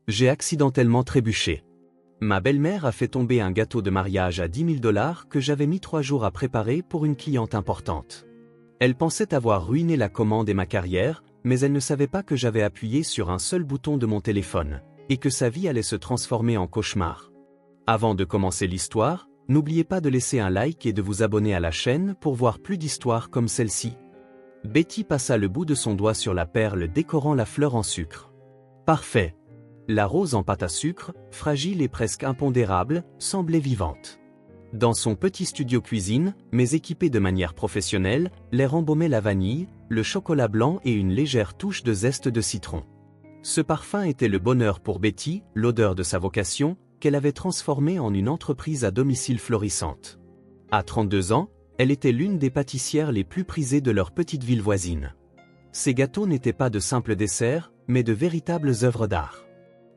J'ai accidentellement trébuché. Ma belle-mère a fait tomber un gâteau de mariage à 10 000 $ que j'avais mis 3 jours à préparer pour une cliente importante. Elle pensait avoir ruiné la commande et ma carrière, mais elle ne savait pas que j'avais appuyé sur un seul bouton de mon téléphone, et que sa vie allait se transformer en cauchemar. Avant de commencer l'histoire, n'oubliez pas de laisser un like et de vous abonner à la chaîne pour voir plus d'histoires comme celle-ci. Betty passa le bout de son doigt sur la perle décorant la fleur en sucre. Parfait. La rose en pâte à sucre, fragile et presque impondérable, semblait vivante. Dans son petit studio cuisine, mais équipé de manière professionnelle, l'air embaumait la vanille, le chocolat blanc et une légère touche de zeste de citron. Ce parfum était le bonheur pour Betty, l'odeur de sa vocation, qu'elle avait transformée en une entreprise à domicile florissante. À 32 ans, elle était l'une des pâtissières les plus prisées de leur petite ville voisine. Ses gâteaux n'étaient pas de simples desserts, mais de véritables œuvres d'art.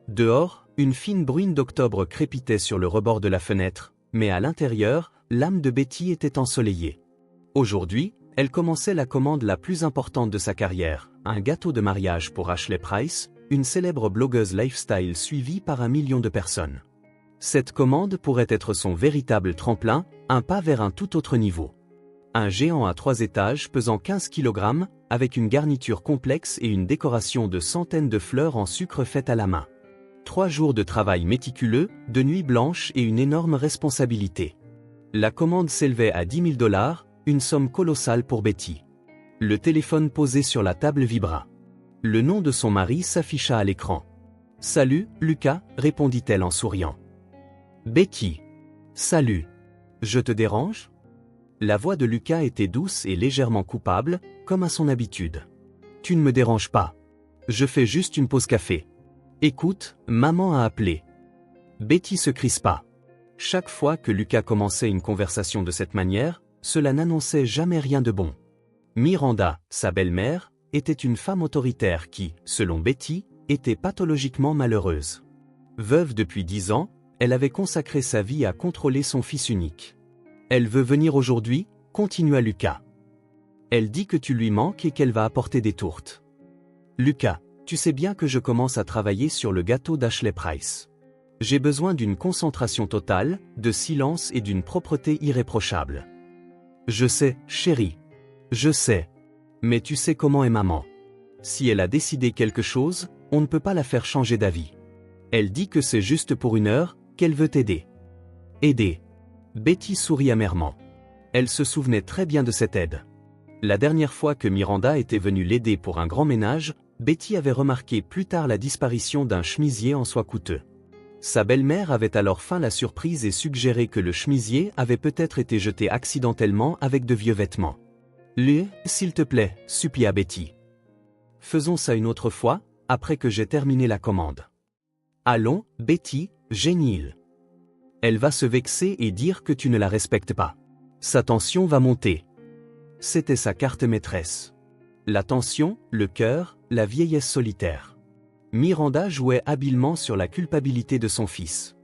Dehors, une fine bruine d'octobre crépitait sur le rebord de la fenêtre, mais à l'intérieur, l'âme de Betty était ensoleillée. Aujourd'hui, elle commençait la commande la plus importante de sa carrière, un gâteau de mariage pour Ashley Price, une célèbre blogueuse lifestyle suivie par 1 million de personnes. Cette commande pourrait être son véritable tremplin, un pas vers un tout autre niveau. Un géant à 3 étages pesant 15 kg, avec une garniture complexe et une décoration de centaines de fleurs en sucre faites à la main. 3 jours de travail méticuleux, de nuits blanches et une énorme responsabilité. La commande s'élevait à 10 000 $, une somme colossale pour Betty. Le téléphone posé sur la table vibra. Le nom de son mari s'afficha à l'écran. « Salut, Lucas », répondit-elle en souriant. « Betty. Salut. Je te dérange ?» La voix de Lucas était douce et légèrement coupable, comme à son habitude. « Tu ne me déranges pas. Je fais juste une pause café. Écoute, maman a appelé. » Betty se crispa. Chaque fois que Lucas commençait une conversation de cette manière, cela n'annonçait jamais rien de bon. Miranda, sa belle-mère, était une femme autoritaire qui, selon Betty, était pathologiquement malheureuse. Veuve depuis 10 ans, elle avait consacré sa vie à contrôler son fils unique. « Elle veut venir aujourd'hui ?» continua Lucas. « Elle dit que tu lui manques et qu'elle va apporter des tourtes. » « Lucas, tu sais bien que je commence à travailler sur le gâteau d'Ashley Price. J'ai besoin d'une concentration totale, de silence et d'une propreté irréprochable. » « Je sais, chérie. Je sais. Mais tu sais comment est maman. Si elle a décidé quelque chose, on ne peut pas la faire changer d'avis. Elle dit que c'est juste pour 1 heure, qu'elle veut t'aider. » Aider. Betty sourit amèrement. Elle se souvenait très bien de cette aide. La dernière fois que Miranda était venue l'aider pour un grand ménage, Betty avait remarqué plus tard la disparition d'un chemisier en soie coûteux. Sa belle-mère avait alors feint la surprise et suggéré que le chemisier avait peut-être été jeté accidentellement avec de vieux vêtements. « S'il te plaît », supplia Betty. « Faisons ça une autre fois, après que j'ai terminé la commande. »« Allons, Betty, génie. Elle va se vexer et dire que tu ne la respectes pas. Sa tension va monter. » C'était sa carte maîtresse. La tension, le cœur, la vieillesse solitaire. Miranda jouait habilement sur la culpabilité de son fils.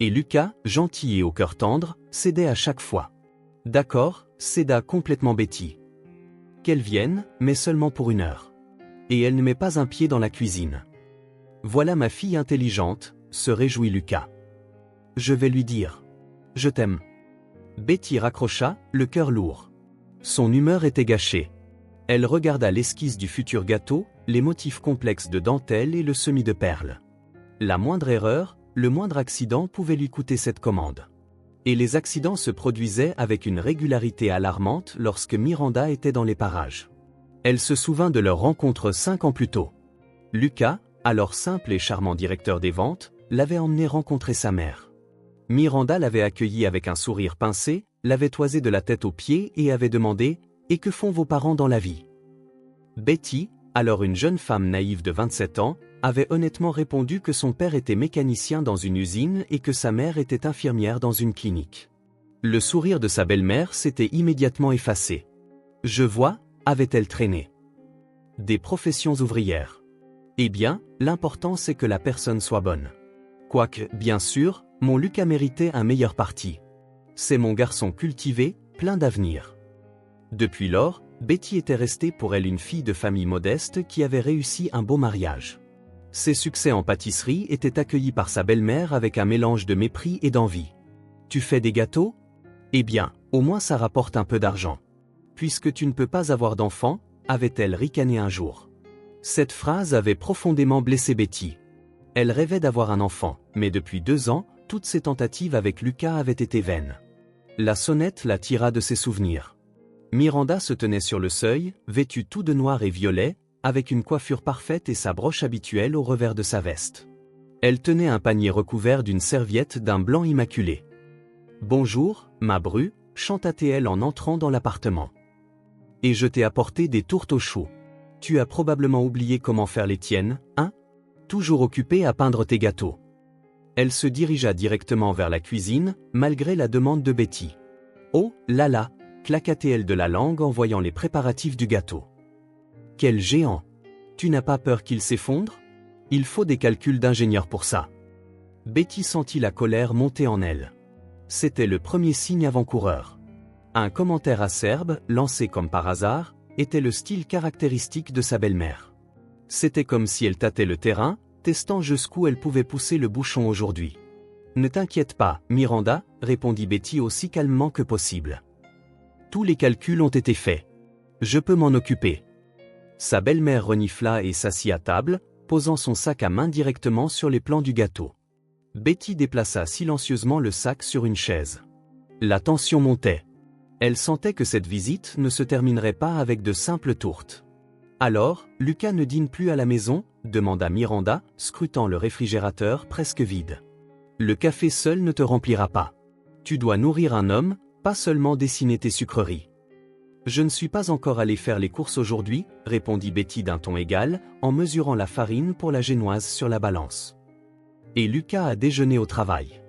Et Lucas, gentil et au cœur tendre, cédait à chaque fois. « D'accord », céda complètement Betty. « Qu'elle vienne, mais seulement pour 1 heure. Et elle ne met pas un pied dans la cuisine. »« Voilà ma fille intelligente », se réjouit Lucas. « Je vais lui dire. Je t'aime. » Betty raccrocha, le cœur lourd. Son humeur était gâchée. Elle regarda l'esquisse du futur gâteau, les motifs complexes de dentelle et le semis de perles. La moindre erreur, le moindre accident pouvait lui coûter cette commande. Et les accidents se produisaient avec une régularité alarmante lorsque Miranda était dans les parages. Elle se souvint de leur rencontre 5 ans plus tôt. Lucas, alors simple et charmant directeur des ventes, l'avait emmené rencontrer sa mère. Miranda l'avait accueilli avec un sourire pincé, l'avait toisé de la tête aux pieds et avait demandé « Et que font vos parents dans la vie ?» Betty, alors une jeune femme naïve de 27 ans, avait honnêtement répondu que son père était mécanicien dans une usine et que sa mère était infirmière dans une clinique. Le sourire de sa belle-mère s'était immédiatement effacé. « Je vois », avait-elle traîné. « Des professions ouvrières. Eh bien, l'important c'est que la personne soit bonne. Quoique, bien sûr, mon Lucas méritait un meilleur parti. C'est mon garçon cultivé, plein d'avenir. » Depuis lors, Betty était restée pour elle une fille de famille modeste qui avait réussi un beau mariage. Ses succès en pâtisserie étaient accueillis par sa belle-mère avec un mélange de mépris et d'envie. « Tu fais des gâteaux? Eh bien, au moins ça rapporte un peu d'argent. Puisque tu ne peux pas avoir d'enfant, avait-elle ricané un jour. Cette phrase avait profondément blessé Betty. Elle rêvait d'avoir un enfant, mais depuis 2 ans, toutes ses tentatives avec Lucas avaient été vaines. La sonnette la tira de ses souvenirs. Miranda se tenait sur le seuil, vêtue tout de noir et violet, avec une coiffure parfaite et sa broche habituelle au revers de sa veste. Elle tenait un panier recouvert d'une serviette d'un blanc immaculé. « Bonjour, ma bru », chanta-t-elle en entrant dans l'appartement. « Et je t'ai apporté des tourtes aux choux. Tu as probablement oublié comment faire les tiennes, hein? Toujours occupée à peindre tes gâteaux. » Elle se dirigea directement vers la cuisine, malgré la demande de Betty. « Oh, là là !» claqua-t-elle de la langue en voyant les préparatifs du gâteau. « Quel géant! Tu n'as pas peur qu'il s'effondre? Il faut des calculs d'ingénieur pour ça. » Betty sentit la colère monter en elle. C'était le premier signe avant-coureur. Un commentaire acerbe, lancé comme par hasard, était le style caractéristique de sa belle-mère. C'était comme si elle tâtait le terrain, testant jusqu'où elle pouvait pousser le bouchon aujourd'hui. « Ne t'inquiète pas, Miranda, » répondit Betty aussi calmement que possible. « Tous les calculs ont été faits. Je peux m'en occuper. » Sa belle-mère renifla et s'assit à table, posant son sac à main directement sur les plans du gâteau. Betty déplaça silencieusement le sac sur une chaise. La tension montait. Elle sentait que cette visite ne se terminerait pas avec de simples tourtes. « Alors, Lucas ne dîne plus à la maison ?» demanda Miranda, scrutant le réfrigérateur presque vide. « Le café seul ne te remplira pas. Tu dois nourrir un homme, pas seulement dessiner tes sucreries. » « Je ne suis pas encore allé faire les courses aujourd'hui, » répondit Betty d'un ton égal, en mesurant la farine pour la génoise sur la balance. « Et Lucas a déjeuné au travail. »«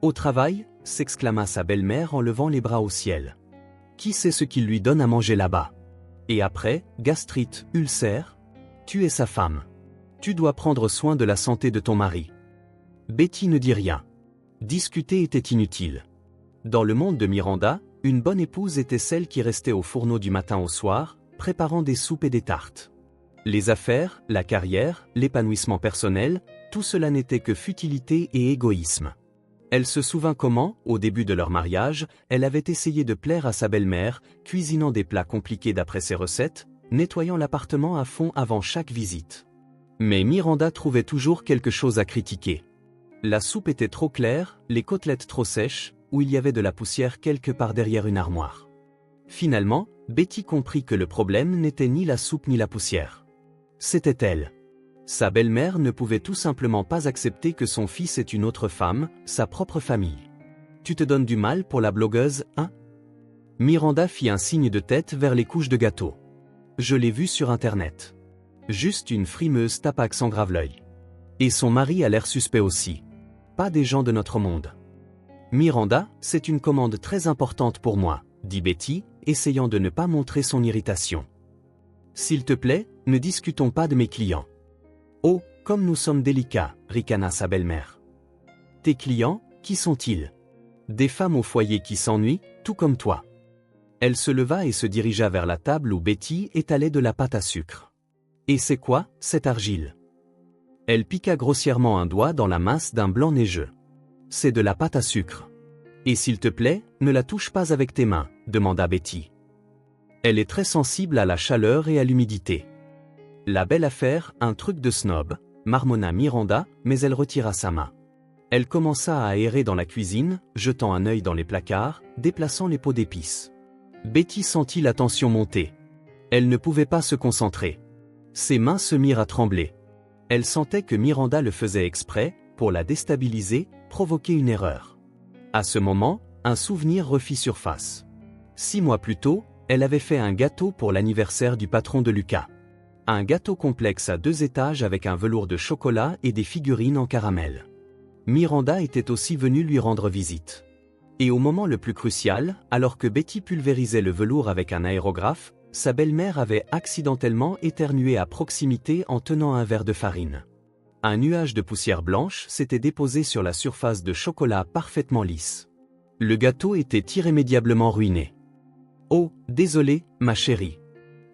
Au travail ?» s'exclama sa belle-mère en levant les bras au ciel. « Qui sait ce qu'il lui donne à manger là-bas? Et après, gastrite, ulcère? Tu es sa femme. Tu dois prendre soin de la santé de ton mari. » Betty ne dit rien. Discuter était inutile. Dans le monde de Miranda, une bonne épouse était celle qui restait au fourneau du matin au soir, préparant des soupes et des tartes. Les affaires, la carrière, l'épanouissement personnel, tout cela n'était que futilité et égoïsme. Elle se souvint comment, au début de leur mariage, elle avait essayé de plaire à sa belle-mère, cuisinant des plats compliqués d'après ses recettes, nettoyant l'appartement à fond avant chaque visite. Mais Miranda trouvait toujours quelque chose à critiquer. La soupe était trop claire, les côtelettes trop sèches, où il y avait de la poussière quelque part derrière une armoire. Finalement, Betty comprit que le problème n'était ni la soupe ni la poussière. C'était elle. Sa belle-mère ne pouvait tout simplement pas accepter que son fils ait une autre femme, sa propre famille. « Tu te donnes du mal pour la blogueuse, hein ?» Miranda fit un signe de tête vers les couches de gâteau. « Je l'ai vu sur Internet. Juste une frimeuse tapac sans grave-l'œil. Et son mari a l'air suspect aussi. Pas des gens de notre monde. » Miranda, c'est une commande très importante pour moi, dit Betty, essayant de ne pas montrer son irritation. S'il te plaît, ne discutons pas de mes clients. Oh, comme nous sommes délicats, ricana sa belle-mère. Tes clients, qui sont-ils? Des femmes au foyer qui s'ennuient, tout comme toi. Elle se leva et se dirigea vers la table où Betty étalait de la pâte à sucre. Et c'est quoi, cette argile? Elle piqua grossièrement un doigt dans la masse d'un blanc neigeux. C'est de la pâte à sucre. Et s'il te plaît, ne la touche pas avec tes mains, demanda Betty. Elle est très sensible à la chaleur et à l'humidité. La belle affaire, un truc de snob, marmonna Miranda, mais elle retira sa main. Elle commença à aérer dans la cuisine, jetant un œil dans les placards, déplaçant les pots d'épices. Betty sentit la tension monter. Elle ne pouvait pas se concentrer. Ses mains se mirent à trembler. Elle sentait que Miranda le faisait exprès, pour la déstabiliser, provoquer une erreur. À ce moment, un souvenir refit surface. 6 mois plus tôt, elle avait fait un gâteau pour l'anniversaire du patron de Lucas. Un gâteau complexe à 2 étages avec un velours de chocolat et des figurines en caramel. Miranda était aussi venue lui rendre visite. Et au moment le plus crucial, alors que Betty pulvérisait le velours avec un aérographe, sa belle-mère avait accidentellement éternué à proximité en tenant un verre de farine. Un nuage de poussière blanche s'était déposé sur la surface de chocolat parfaitement lisse. Le gâteau était irrémédiablement ruiné. « Oh, désolé, ma chérie.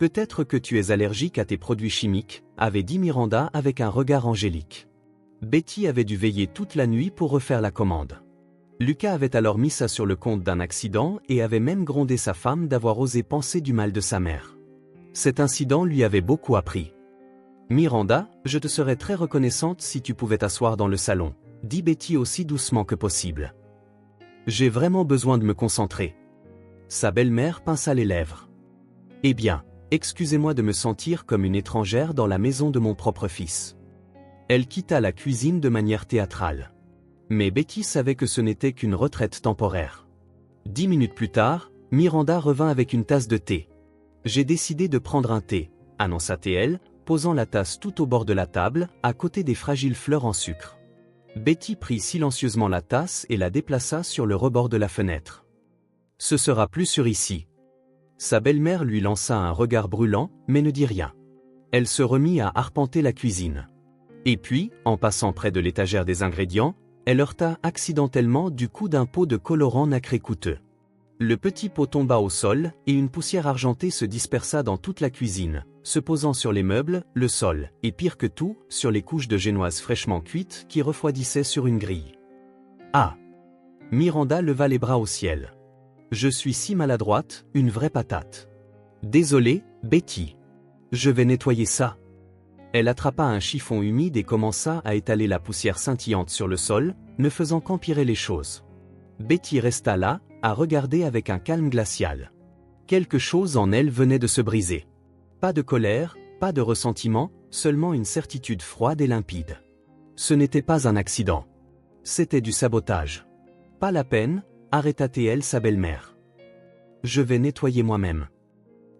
Peut-être que tu es allergique à tes produits chimiques, avait dit Miranda avec un regard angélique. Betty avait dû veiller toute la nuit pour refaire la commande. Lucas avait alors mis ça sur le compte d'un accident et avait même grondé sa femme d'avoir osé penser du mal de sa mère. Cet incident lui avait beaucoup appris. Miranda, je te serais très reconnaissante si tu pouvais t'asseoir dans le salon, dit Betty aussi doucement que possible. J'ai vraiment besoin de me concentrer. Sa belle-mère pinça les lèvres. Eh bien, excusez-moi de me sentir comme une étrangère dans la maison de mon propre fils. Elle quitta la cuisine de manière théâtrale. Mais Betty savait que ce n'était qu'une retraite temporaire. 10 minutes plus tard, Miranda revint avec une tasse de thé. J'ai décidé de prendre un thé, annonça-t-elle, posant la tasse tout au bord de la table, à côté des fragiles fleurs en sucre. Betty prit silencieusement la tasse et la déplaça sur le rebord de la fenêtre. Ce sera plus sûr ici. Sa belle-mère lui lança un regard brûlant, mais ne dit rien. Elle se remit à arpenter la cuisine. Et puis, en passant près de l'étagère des ingrédients, elle heurta accidentellement du coup d'un pot de colorant nacré coûteux. Le petit pot tomba au sol et une poussière argentée se dispersa dans toute la cuisine, se posant sur les meubles, le sol, et pire que tout, sur les couches de génoise fraîchement cuites qui refroidissaient sur une grille. Ah! Miranda leva les bras au ciel. Je suis si maladroite, une vraie patate. Désolée, Betty. Je vais nettoyer ça. Elle attrapa un chiffon humide et commença à étaler la poussière scintillante sur le sol, ne faisant qu'empirer les choses. Betty resta là, à regarder avec un calme glacial. Quelque chose en elle venait de se briser. Pas de colère, pas de ressentiment, seulement une certitude froide et limpide. Ce n'était pas un accident. C'était du sabotage. Pas la peine, arrêta-t-elle sa belle-mère. Je vais nettoyer moi-même.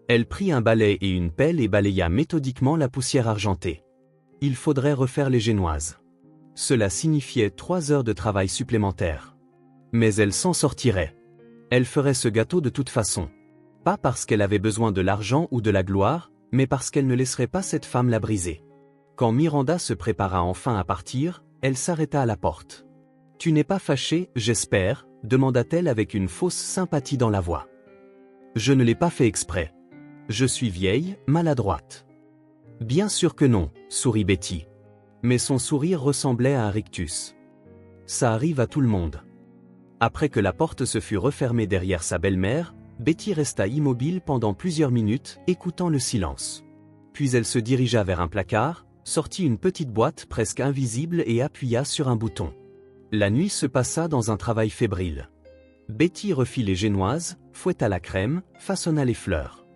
Elle prit un balai et une pelle et balaya méthodiquement la poussière argentée. Il faudrait refaire les génoises. Cela signifiait 3 heures de travail supplémentaires. Mais elle s'en sortirait. Elle ferait ce gâteau de toute façon. Pas parce qu'elle avait besoin de l'argent ou de la gloire, mais parce qu'elle ne laisserait pas cette femme la briser. Quand Miranda se prépara enfin à partir, elle s'arrêta à la porte. « Tu n'es pas fâchée, j'espère ?» demanda-t-elle avec une fausse sympathie dans la voix. « Je ne l'ai pas fait exprès. Je suis vieille, maladroite. » « Bien sûr que non, » sourit Betty. Mais son sourire ressemblait à un rictus. Ça arrive à tout le monde. Après que la porte se fut refermée derrière sa belle-mère, Betty resta immobile pendant plusieurs minutes, écoutant le silence. Puis elle se dirigea vers un placard, sortit une petite boîte presque invisible et appuya sur un bouton. La nuit se passa dans un travail fébrile. Betty refit les génoises, fouetta la crème, façonna les fleurs.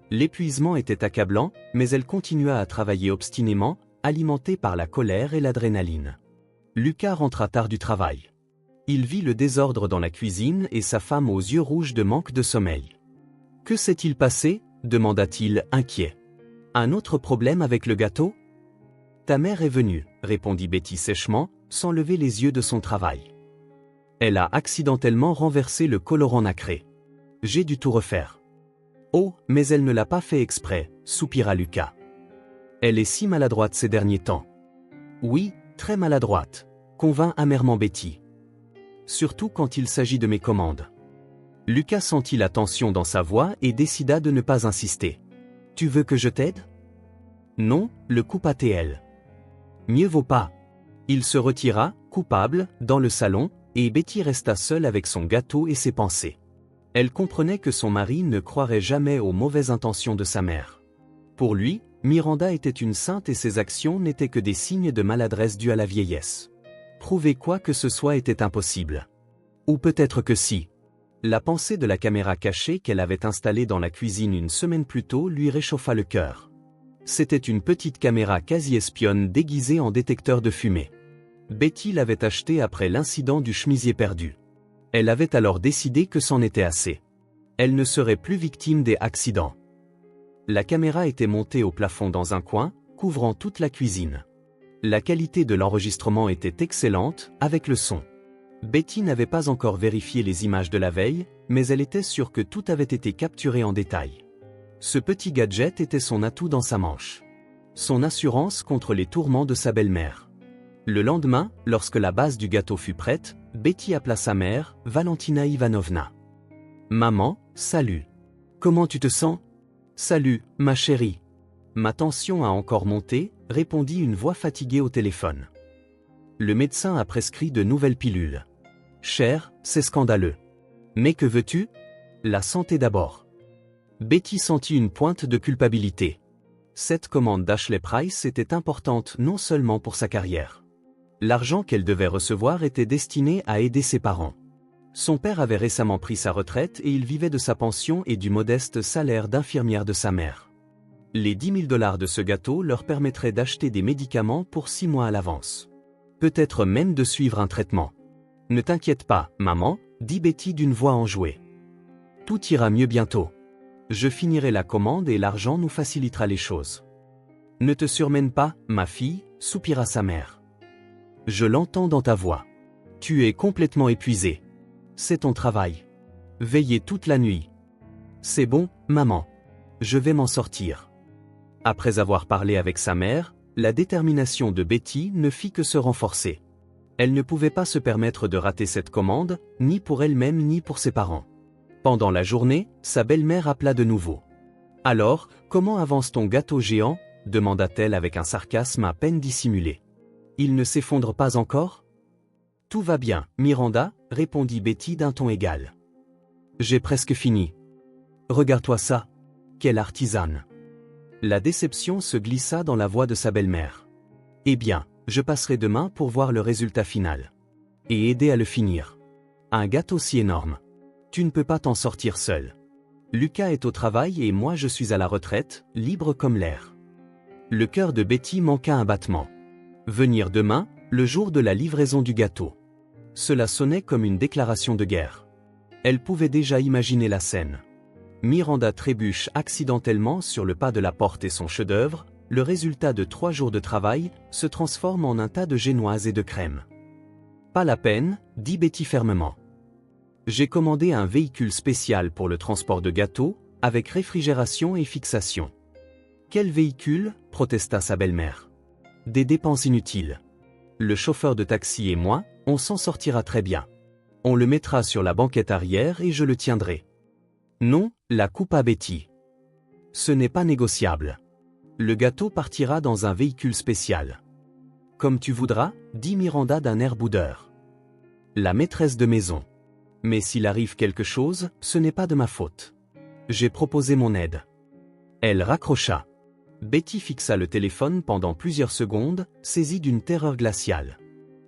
L'épuisement était accablant, mais elle continua à travailler obstinément, alimentée par la colère et l'adrénaline. Lucas rentra tard du travail. Il vit le désordre dans la cuisine et sa femme aux yeux rouges de manque de sommeil. « Que s'est-il passé ?» demanda-t-il, inquiet. « Un autre problème avec le gâteau ?»« Ta mère est venue, » répondit Betty sèchement, sans lever les yeux de son travail. « Elle a accidentellement renversé le colorant nacré. J'ai dû tout refaire. »« Oh, mais elle ne l'a pas fait exprès, » soupira Lucas. « Elle est si maladroite ces derniers temps. »« Oui, très maladroite, » convint amèrement Betty. « Surtout quand il s'agit de mes commandes. » Lucas sentit la tension dans sa voix et décida de ne pas insister. « Tu veux que je t'aide ?»« Non, le coupa-t-elle. »« Mieux vaut pas. » Il se retira, coupable, dans le salon, et Betty resta seule avec son gâteau et ses pensées. Elle comprenait que son mari ne croirait jamais aux mauvaises intentions de sa mère. Pour lui, Miranda était une sainte et ses actions n'étaient que des signes de maladresse dus à la vieillesse. Prouver quoi que ce soit était impossible. Ou peut-être que si. La pensée de la caméra cachée qu'elle avait installée dans la cuisine une semaine plus tôt lui réchauffa le cœur. C'était une petite caméra quasi-espionne déguisée en détecteur de fumée. Betty l'avait achetée après l'incident du chemisier perdu. Elle avait alors décidé que c'en était assez. Elle ne serait plus victime des accidents. La caméra était montée au plafond dans un coin, couvrant toute la cuisine. La qualité de l'enregistrement était excellente, avec le son. Betty n'avait pas encore vérifié les images de la veille, mais elle était sûre que tout avait été capturé en détail. Ce petit gadget était son atout dans sa manche. Son assurance contre les tourments de sa belle-mère. Le lendemain, lorsque la base du gâteau fut prête, Betty appela sa mère, Valentina Ivanovna. « Maman, salut. Comment tu te sens ? Salut, ma chérie. Ma tension a encore monté, répondit une voix fatiguée au téléphone. Le médecin a prescrit de nouvelles pilules. Cher, c'est scandaleux. Mais que veux-tu? La santé d'abord. Betty sentit une pointe de culpabilité. Cette commande d'Ashley Price était importante non seulement pour sa carrière. L'argent qu'elle devait recevoir était destiné à aider ses parents. Son père avait récemment pris sa retraite et il vivait de sa pension et du modeste salaire d'infirmière de sa mère. Les 10 000 $ de ce gâteau leur permettraient d'acheter des médicaments pour 6 mois à l'avance. Peut-être même de suivre un traitement. Ne t'inquiète pas, maman, dit Betty d'une voix enjouée. Tout ira mieux bientôt. Je finirai la commande et l'argent nous facilitera les choses. Ne te surmène pas, ma fille, soupira sa mère. Je l'entends dans ta voix. Tu es complètement épuisée. C'est ton travail. Veiller toute la nuit. C'est bon, maman. Je vais m'en sortir. Après avoir parlé avec sa mère, la détermination de Betty ne fit que se renforcer. Elle ne pouvait pas se permettre de rater cette commande, ni pour elle-même ni pour ses parents. Pendant la journée, sa belle-mère appela de nouveau. « Alors, comment avance ton gâteau géant ?» demanda-t-elle avec un sarcasme à peine dissimulé. « Il ne s'effondre pas encore ?»« Tout va bien, Miranda, » répondit Betty d'un ton égal. « J'ai presque fini. Regarde-toi ça. Quelle artisane !» La déception se glissa dans la voix de sa belle-mère. « Eh bien, je passerai demain pour voir le résultat final. Et aider à le finir. Un gâteau si énorme. Tu ne peux pas t'en sortir seul. Lucas est au travail et moi je suis à la retraite, libre comme l'air. » Le cœur de Betty manqua un battement. Venir demain, le jour de la livraison du gâteau. Cela sonnait comme une déclaration de guerre. Elle pouvait déjà imaginer la scène. Miranda trébuche accidentellement sur le pas de la porte et son chef-d'œuvre, le résultat de 3 jours de travail, se transforme en un tas de génoises et de crème. Pas la peine, dit Betty fermement. J'ai commandé un véhicule spécial pour le transport de gâteaux, avec réfrigération et fixation. Quel véhicule? Protesta sa belle-mère. Des dépenses inutiles. Le chauffeur de taxi et moi, on s'en sortira très bien. On le mettra sur la banquette arrière et je le tiendrai. Non, la coupa Betty. Ce n'est pas négociable. Le gâteau partira dans un véhicule spécial. Comme tu voudras, dit Miranda d'un air boudeur. La maîtresse de maison. Mais s'il arrive quelque chose, ce n'est pas de ma faute. J'ai proposé mon aide. Elle raccrocha. Betty fixa le téléphone pendant plusieurs secondes, saisie d'une terreur glaciale.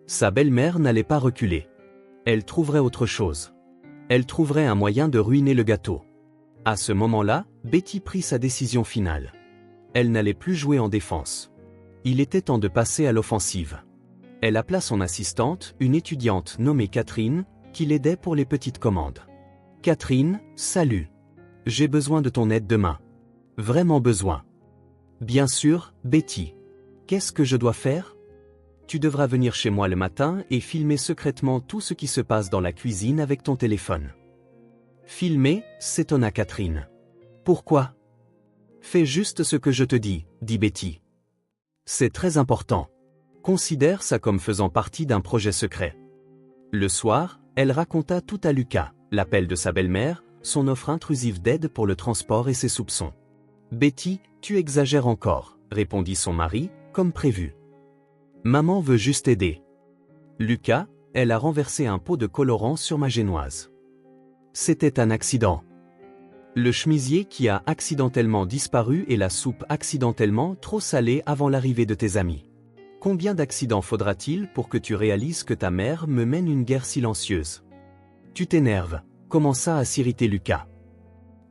Sa belle-mère n'allait pas reculer. Elle trouverait autre chose. Elle trouverait un moyen de ruiner le gâteau. À ce moment-là, Betty prit sa décision finale. Elle n'allait plus jouer en défense. Il était temps de passer à l'offensive. Elle appela son assistante, une étudiante nommée Catherine, qui l'aidait pour les petites commandes. « Catherine, salut. J'ai besoin de ton aide demain. Vraiment besoin. » « Bien sûr, Betty. Qu'est-ce que je dois faire? Tu devras venir chez moi le matin et filmer secrètement tout ce qui se passe dans la cuisine avec ton téléphone. » Filmer, s'étonna Catherine. « Pourquoi? » Fais juste ce que je te dis, dit Betty. C'est très important. Considère ça comme faisant partie d'un projet secret. Le soir, elle raconta tout à Lucas, l'appel de sa belle-mère, son offre intrusive d'aide pour le transport et ses soupçons. « Betty, tu exagères encore, » répondit son mari, comme prévu. « Maman veut juste aider. »« Lucas, elle a renversé un pot de colorant sur ma génoise. » C'était un accident. Le chemisier qui a accidentellement disparu et la soupe accidentellement trop salée avant l'arrivée de tes amis. Combien d'accidents faudra-t-il pour que tu réalises que ta mère me mène une guerre silencieuse? Tu t'énerves, commença à s'irriter Lucas.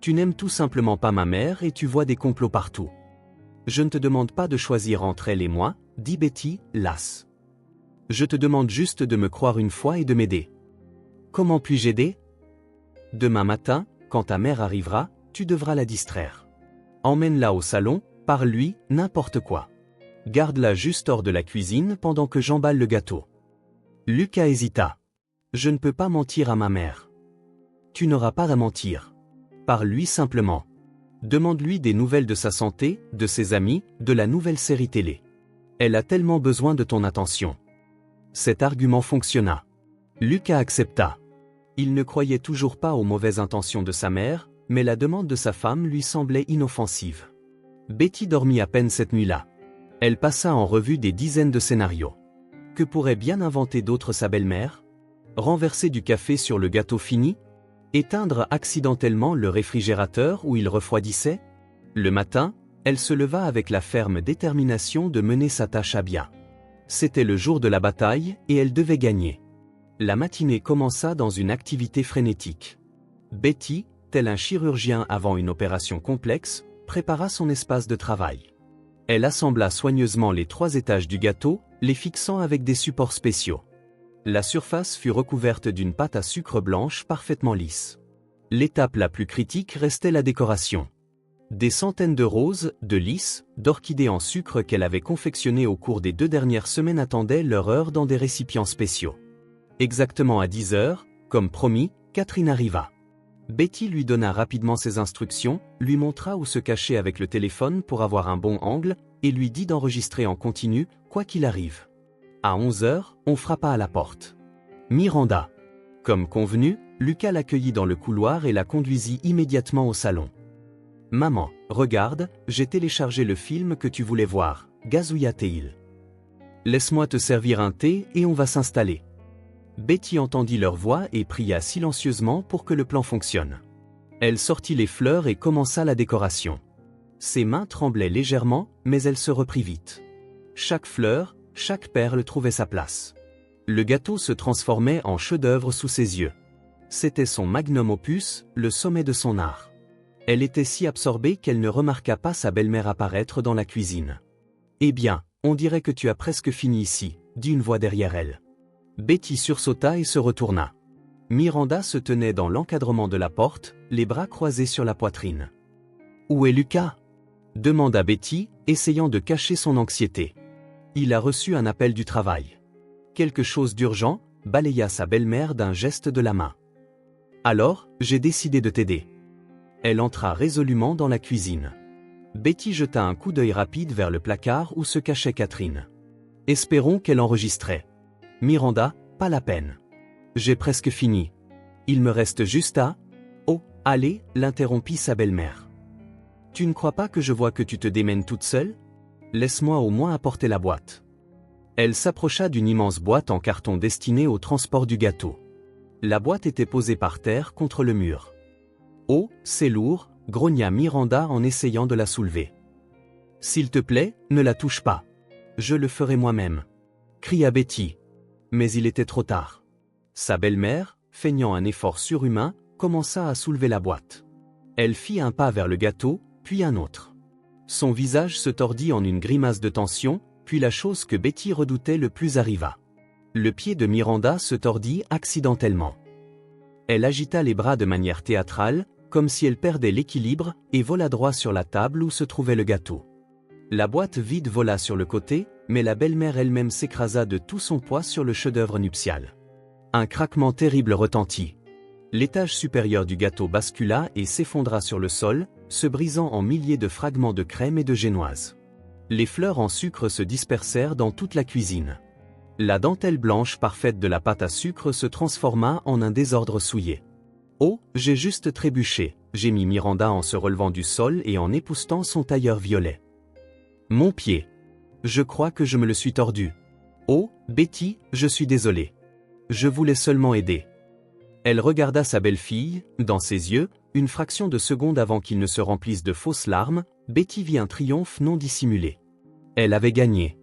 Tu n'aimes tout simplement pas ma mère et tu vois des complots partout. Je ne te demande pas de choisir entre elle et moi, dit Betty, lasse. Je te demande juste de me croire une fois et de m'aider. Comment puis-je aider? Demain matin, quand ta mère arrivera, tu devras la distraire. Emmène-la au salon, parle-lui, n'importe quoi. Garde-la juste hors de la cuisine pendant que j'emballe le gâteau. Lucas hésita. Je ne peux pas mentir à ma mère. Tu n'auras pas à mentir. Parle-lui simplement. Demande-lui des nouvelles de sa santé, de ses amis, de la nouvelle série télé. Elle a tellement besoin de ton attention. Cet argument fonctionna. Lucas accepta. Il ne croyait toujours pas aux mauvaises intentions de sa mère, mais la demande de sa femme lui semblait inoffensive. Betty dormit à peine cette nuit-là. Elle passa en revue des dizaines de scénarios. Que pourrait bien inventer d'autre sa belle-mère? Renverser du café sur le gâteau fini? Éteindre accidentellement le réfrigérateur où il refroidissait? Le matin, elle se leva avec la ferme détermination de mener sa tâche à bien. C'était le jour de la bataille et elle devait gagner. La matinée commença dans une activité frénétique. Betty, tel un chirurgien avant une opération complexe, prépara son espace de travail. Elle assembla soigneusement les 3 étages du gâteau, les fixant avec des supports spéciaux. La surface fut recouverte d'une pâte à sucre blanche parfaitement lisse. L'étape la plus critique restait la décoration. Des centaines de roses, de lys, d'orchidées en sucre qu'elle avait confectionnées au cours des 2 dernières semaines attendaient leur heure dans des récipients spéciaux. Exactement à 10 heures, comme promis, Catherine arriva. Betty lui donna rapidement ses instructions, lui montra où se cacher avec le téléphone pour avoir un bon angle, et lui dit d'enregistrer en continu, quoi qu'il arrive. À 11 heures, on frappa à la porte. Miranda. Comme convenu, Lucas l'accueillit dans le couloir et la conduisit immédiatement au salon. « Maman, regarde, j'ai téléchargé le film que tu voulais voir, gazouilla-t-il. Laisse-moi te servir un thé et on va s'installer. » Betty entendit leur voix et pria silencieusement pour que le plan fonctionne. Elle sortit les fleurs et commença la décoration. Ses mains tremblaient légèrement, mais elle se reprit vite. Chaque fleur, chaque perle trouvait sa place. Le gâteau se transformait en chef-d'œuvre sous ses yeux. C'était son magnum opus, le sommet de son art. Elle était si absorbée qu'elle ne remarqua pas sa belle-mère apparaître dans la cuisine. « Eh bien, on dirait que tu as presque fini ici, » dit une voix derrière elle. Betty sursauta et se retourna. Miranda se tenait dans l'encadrement de la porte, les bras croisés sur la poitrine. « Où est Lucas ?» demanda Betty, essayant de cacher son anxiété. « Il a reçu un appel du travail. » Quelque chose d'urgent, balaya sa belle-mère d'un geste de la main. « Alors, j'ai décidé de t'aider. » Elle entra résolument dans la cuisine. Betty jeta un coup d'œil rapide vers le placard où se cachait Catherine. Espérons qu'elle enregistrait. Miranda, pas la peine. J'ai presque fini. Il me reste juste à... Oh, allez, l'interrompit sa belle-mère. Tu ne crois pas que je vois que tu te démènes toute seule? Laisse-moi au moins apporter la boîte. Elle s'approcha d'une immense boîte en carton destinée au transport du gâteau. La boîte était posée par terre contre le mur. Oh, c'est lourd, grogna Miranda en essayant de la soulever. S'il te plaît, ne la touche pas. Je le ferai moi-même. Cria Betty. Mais il était trop tard. Sa belle-mère, feignant un effort surhumain, commença à soulever la boîte. Elle fit un pas vers le gâteau, puis un autre. Son visage se tordit en une grimace de tension, puis la chose que Betty redoutait le plus arriva. Le pied de Miranda se tordit accidentellement. Elle agita les bras de manière théâtrale, comme si elle perdait l'équilibre, et vola droit sur la table où se trouvait le gâteau. La boîte vide vola sur le côté, mais la belle-mère elle-même s'écrasa de tout son poids sur le chef-d'œuvre nuptial. Un craquement terrible retentit. L'étage supérieur du gâteau bascula et s'effondra sur le sol, se brisant en milliers de fragments de crème et de génoise. Les fleurs en sucre se dispersèrent dans toute la cuisine. La dentelle blanche parfaite de la pâte à sucre se transforma en un désordre souillé. « Oh, j'ai juste trébuché », gémit Miranda en se relevant du sol et en époussetant son tailleur violet. « Mon pied. Je crois que je me le suis tordu. Oh, Betty, je suis désolée. Je voulais seulement aider. » Elle regarda sa belle-fille, dans ses yeux, une fraction de seconde avant qu'ils ne se remplissent de fausses larmes, Betty vit un triomphe non dissimulé. Elle avait gagné.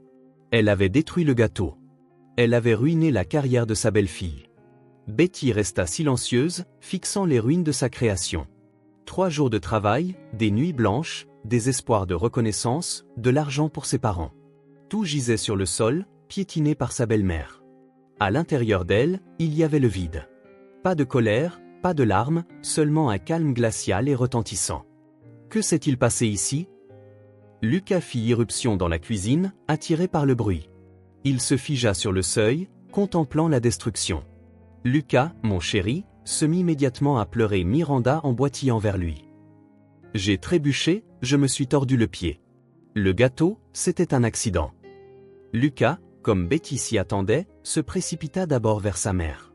Elle avait détruit le gâteau. Elle avait ruiné la carrière de sa belle-fille. Betty resta silencieuse, fixant les ruines de sa création. 3 jours de travail, des nuits blanches, des espoirs de reconnaissance, de l'argent pour ses parents. Tout gisait sur le sol, piétiné par sa belle-mère. À l'intérieur d'elle, il y avait le vide. Pas de colère, pas de larmes, seulement un calme glacial et retentissant. Que s'est-il passé ici? Lucas fit irruption dans la cuisine, attiré par le bruit. Il se figea sur le seuil, contemplant la destruction. Lucas, mon chéri, se mit immédiatement à pleurer, Miranda en boitillant vers lui. J'ai trébuché, je me suis tordu le pied. Le gâteau, c'était un accident. Lucas, comme Betty s'y attendait, se précipita d'abord vers sa mère.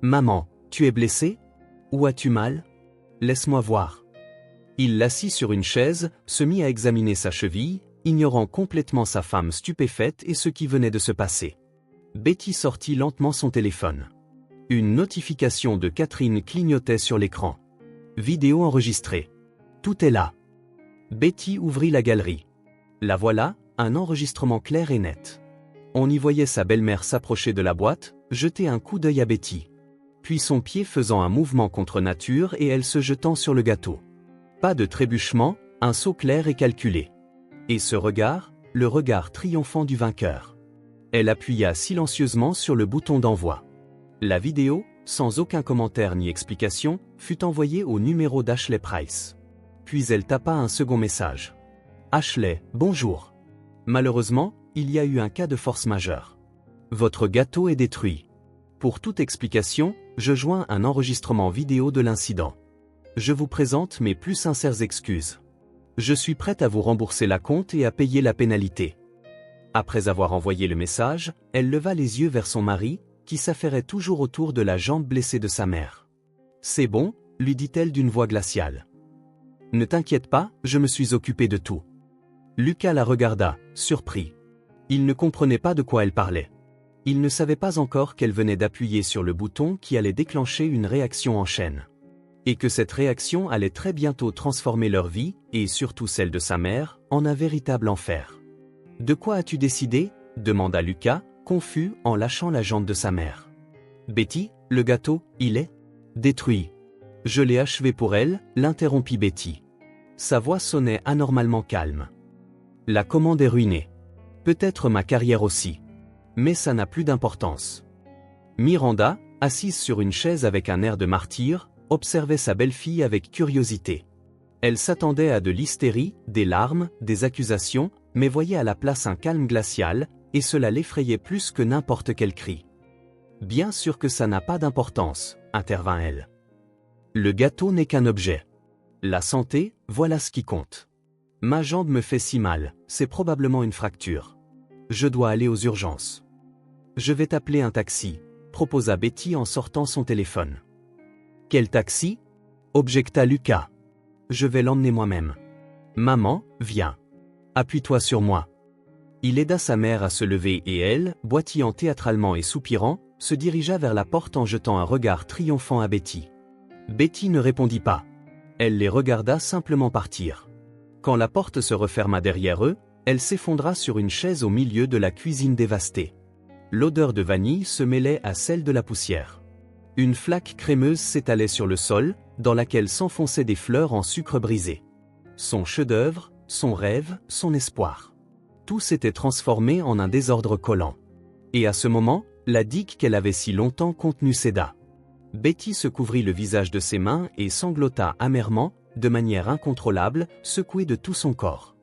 Maman, tu es blessée? Où as-tu mal? Laisse-moi voir. Il l'assit sur une chaise, se mit à examiner sa cheville, ignorant complètement sa femme stupéfaite et ce qui venait de se passer. Betty sortit lentement son téléphone. Une notification de Catherine clignotait sur l'écran. Vidéo enregistrée. Tout est là. Betty ouvrit la galerie. La voilà, un enregistrement clair et net. On y voyait sa belle-mère s'approcher de la boîte, jeter un coup d'œil à Betty. Puis son pied faisant un mouvement contre nature et elle se jetant sur le gâteau. Pas de trébuchement, un saut clair et calculé. Et ce regard, le regard triomphant du vainqueur. Elle appuya silencieusement sur le bouton d'envoi. La vidéo, sans aucun commentaire ni explication, fut envoyée au numéro d'Ashley Price. Puis elle tapa un second message. Ashley, bonjour. Malheureusement, il y a eu un cas de force majeure. Votre gâteau est détruit. Pour toute explication, je joins un enregistrement vidéo de l'incident. Je vous présente mes plus sincères excuses. Je suis prête à vous rembourser la compte et à payer la pénalité. Après avoir envoyé le message, elle leva les yeux vers son mari, qui s'affairait toujours autour de la jambe blessée de sa mère. C'est bon, lui dit-elle d'une voix glaciale. Ne t'inquiète pas, je me suis occupé de tout. Lucas la regarda, surpris. Il ne comprenait pas de quoi elle parlait. Il ne savait pas encore qu'elle venait d'appuyer sur le bouton qui allait déclencher une réaction en chaîne. Et que cette réaction allait très bientôt transformer leur vie, et surtout celle de sa mère, en un véritable enfer. « De quoi as-tu décidé ?» demanda Lucas, confus en lâchant la jambe de sa mère. « Betty, le gâteau, il est détruit. » « Je l'ai achevé pour elle, l'interrompit Betty. Sa voix sonnait anormalement calme. « La commande est ruinée. Peut-être ma carrière aussi. Mais ça n'a plus d'importance. » Miranda, assise sur une chaise avec un air de martyr, observait sa belle-fille avec curiosité. Elle s'attendait à de l'hystérie, des larmes, des accusations, mais voyait à la place un calme glacial, et cela l'effrayait plus que n'importe quel cri. « Bien sûr que ça n'a pas d'importance, » intervint elle. « Le gâteau n'est qu'un objet. La santé, voilà ce qui compte. Ma jambe me fait si mal, c'est probablement une fracture. Je dois aller aux urgences. Je vais t'appeler un taxi, proposa Betty en sortant son téléphone. Quel taxi ? Objecta Lucas. Je vais l'emmener moi-même. Maman, viens. Appuie-toi sur moi. Il aida sa mère à se lever et elle, boitillant théâtralement et soupirant, se dirigea vers la porte en jetant un regard triomphant à Betty. Betty ne répondit pas. Elle les regarda simplement partir. Quand la porte se referma derrière eux, elle s'effondra sur une chaise au milieu de la cuisine dévastée. L'odeur de vanille se mêlait à celle de la poussière. Une flaque crémeuse s'étalait sur le sol, dans laquelle s'enfonçaient des fleurs en sucre brisé. Son chef-d'œuvre, son rêve, son espoir. Tout s'était transformé en un désordre collant. Et à ce moment, la digue qu'elle avait si longtemps contenue céda. Betty se couvrit le visage de ses mains et sanglota amèrement, de manière incontrôlable, secouée de tout son corps.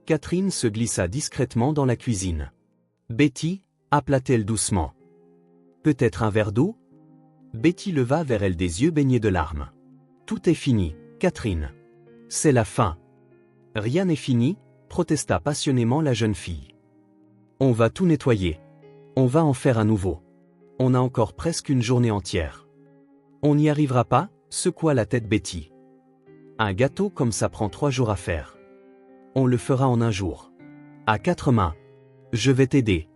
Catherine se glissa discrètement dans la cuisine. « Betty » appela-t-elle doucement. « Peut-être un verre d'eau » Betty leva vers elle des yeux baignés de larmes. « Tout est fini, Catherine. C'est la fin. »« Rien n'est fini » protesta passionnément la jeune fille. « On va tout nettoyer. On va en faire un nouveau. On a encore presque une journée entière. » « On n'y arrivera pas » secoua la tête Betty. « Un gâteau comme ça prend 3 jours à faire. On le fera en un jour. À 4 mains. Je vais t'aider.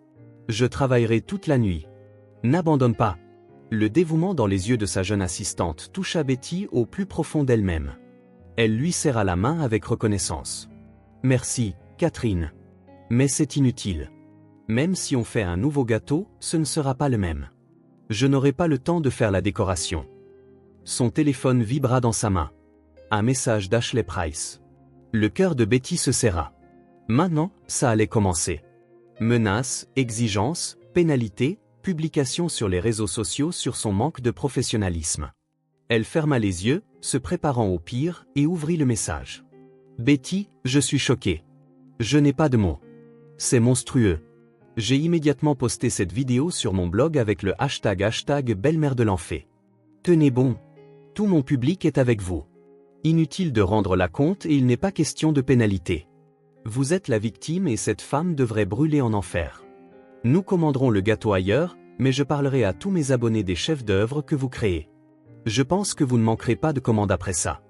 Je travaillerai toute la nuit. N'abandonne pas. » Le dévouement dans les yeux de sa jeune assistante toucha Betty au plus profond d'elle-même. Elle lui serra la main avec reconnaissance. « Merci, Catherine. Mais c'est inutile. Même si on fait un nouveau gâteau, ce ne sera pas le même. Je n'aurai pas le temps de faire la décoration. » Son téléphone vibra dans sa main. Un message d'Ashley Price. Le cœur de Betty se serra. Maintenant, ça allait commencer. Menaces, exigences, pénalités, publications sur les réseaux sociaux sur son manque de professionnalisme. Elle ferma les yeux, se préparant au pire, et ouvrit le message. « Betty, je suis choquée. Je n'ai pas de mots. C'est monstrueux. J'ai immédiatement posté cette vidéo sur mon blog avec le hashtag belle-mère de l'enfant. Tenez bon. Tout mon public est avec vous. Inutile de rendre la compte et il n'est pas question de pénalité. Vous êtes la victime et cette femme devrait brûler en enfer. Nous commanderons le gâteau ailleurs, mais je parlerai à tous mes abonnés des chefs d'œuvre que vous créez. Je pense que vous ne manquerez pas de commandes après ça.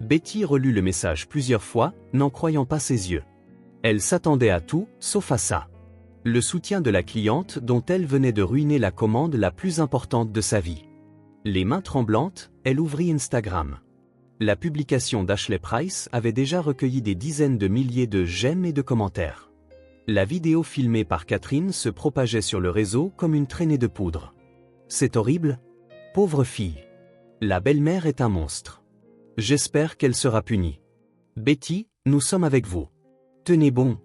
Betty relut le message plusieurs fois, n'en croyant pas ses yeux. Elle s'attendait à tout, sauf à ça. Le soutien de la cliente dont elle venait de ruiner la commande la plus importante de sa vie. Les mains tremblantes, elle ouvrit Instagram. La publication d'Ashley Price avait déjà recueilli des dizaines de milliers de j'aime et de commentaires. La vidéo filmée par Catherine se propageait sur le réseau comme une traînée de poudre. C'est horrible. Pauvre fille. La belle-mère est un monstre. J'espère qu'elle sera punie. Betty, nous sommes avec vous. Tenez bon.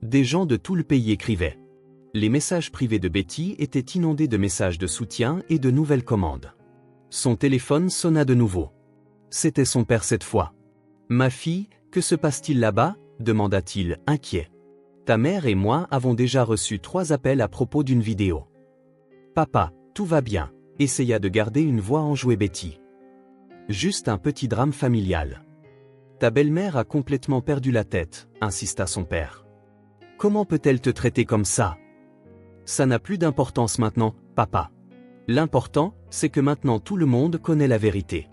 Des gens de tout le pays écrivaient. Les messages privés de Betty étaient inondés de messages de soutien et de nouvelles commandes. Son téléphone sonna de nouveau. C'était son père cette fois. « Ma fille, que se passe-t-il là-bas » demanda-t-il, inquiet. « Ta mère et moi avons déjà reçu 3 appels à propos d'une vidéo. »« Papa, tout va bien » essaya de garder une voix enjouée Betty. « Juste un petit drame familial. »« Ta belle-mère a complètement perdu la tête » insista son père. « Comment peut-elle te traiter comme ça ?»« Ça n'a plus d'importance maintenant, papa. L'important, c'est que maintenant tout le monde connaît la vérité. »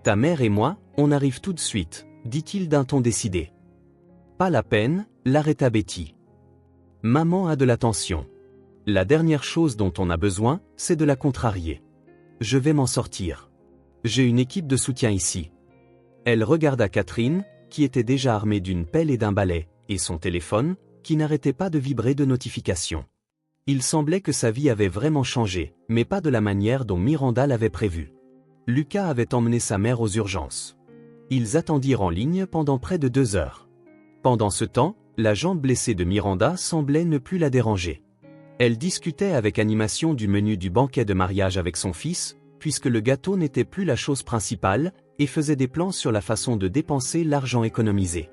« Ta mère et moi, on arrive tout de suite, » dit-il d'un ton décidé. « Pas la peine, » l'arrêta Betty. « Maman a de l'attention. La dernière chose dont on a besoin, c'est de la contrarier. Je vais m'en sortir. J'ai une équipe de soutien ici. » Elle regarda Catherine, qui était déjà armée d'une pelle et d'un balai, et son téléphone, qui n'arrêtait pas de vibrer de notifications. Il semblait que sa vie avait vraiment changé, mais pas de la manière dont Miranda l'avait prévu. Lucas avait emmené sa mère aux urgences. Ils attendirent en ligne pendant près de 2 heures. Pendant ce temps, la jambe blessée de Miranda semblait ne plus la déranger. Elle discutait avec animation du menu du banquet de mariage avec son fils, puisque le gâteau n'était plus la chose principale, et faisait des plans sur la façon de dépenser l'argent économisé.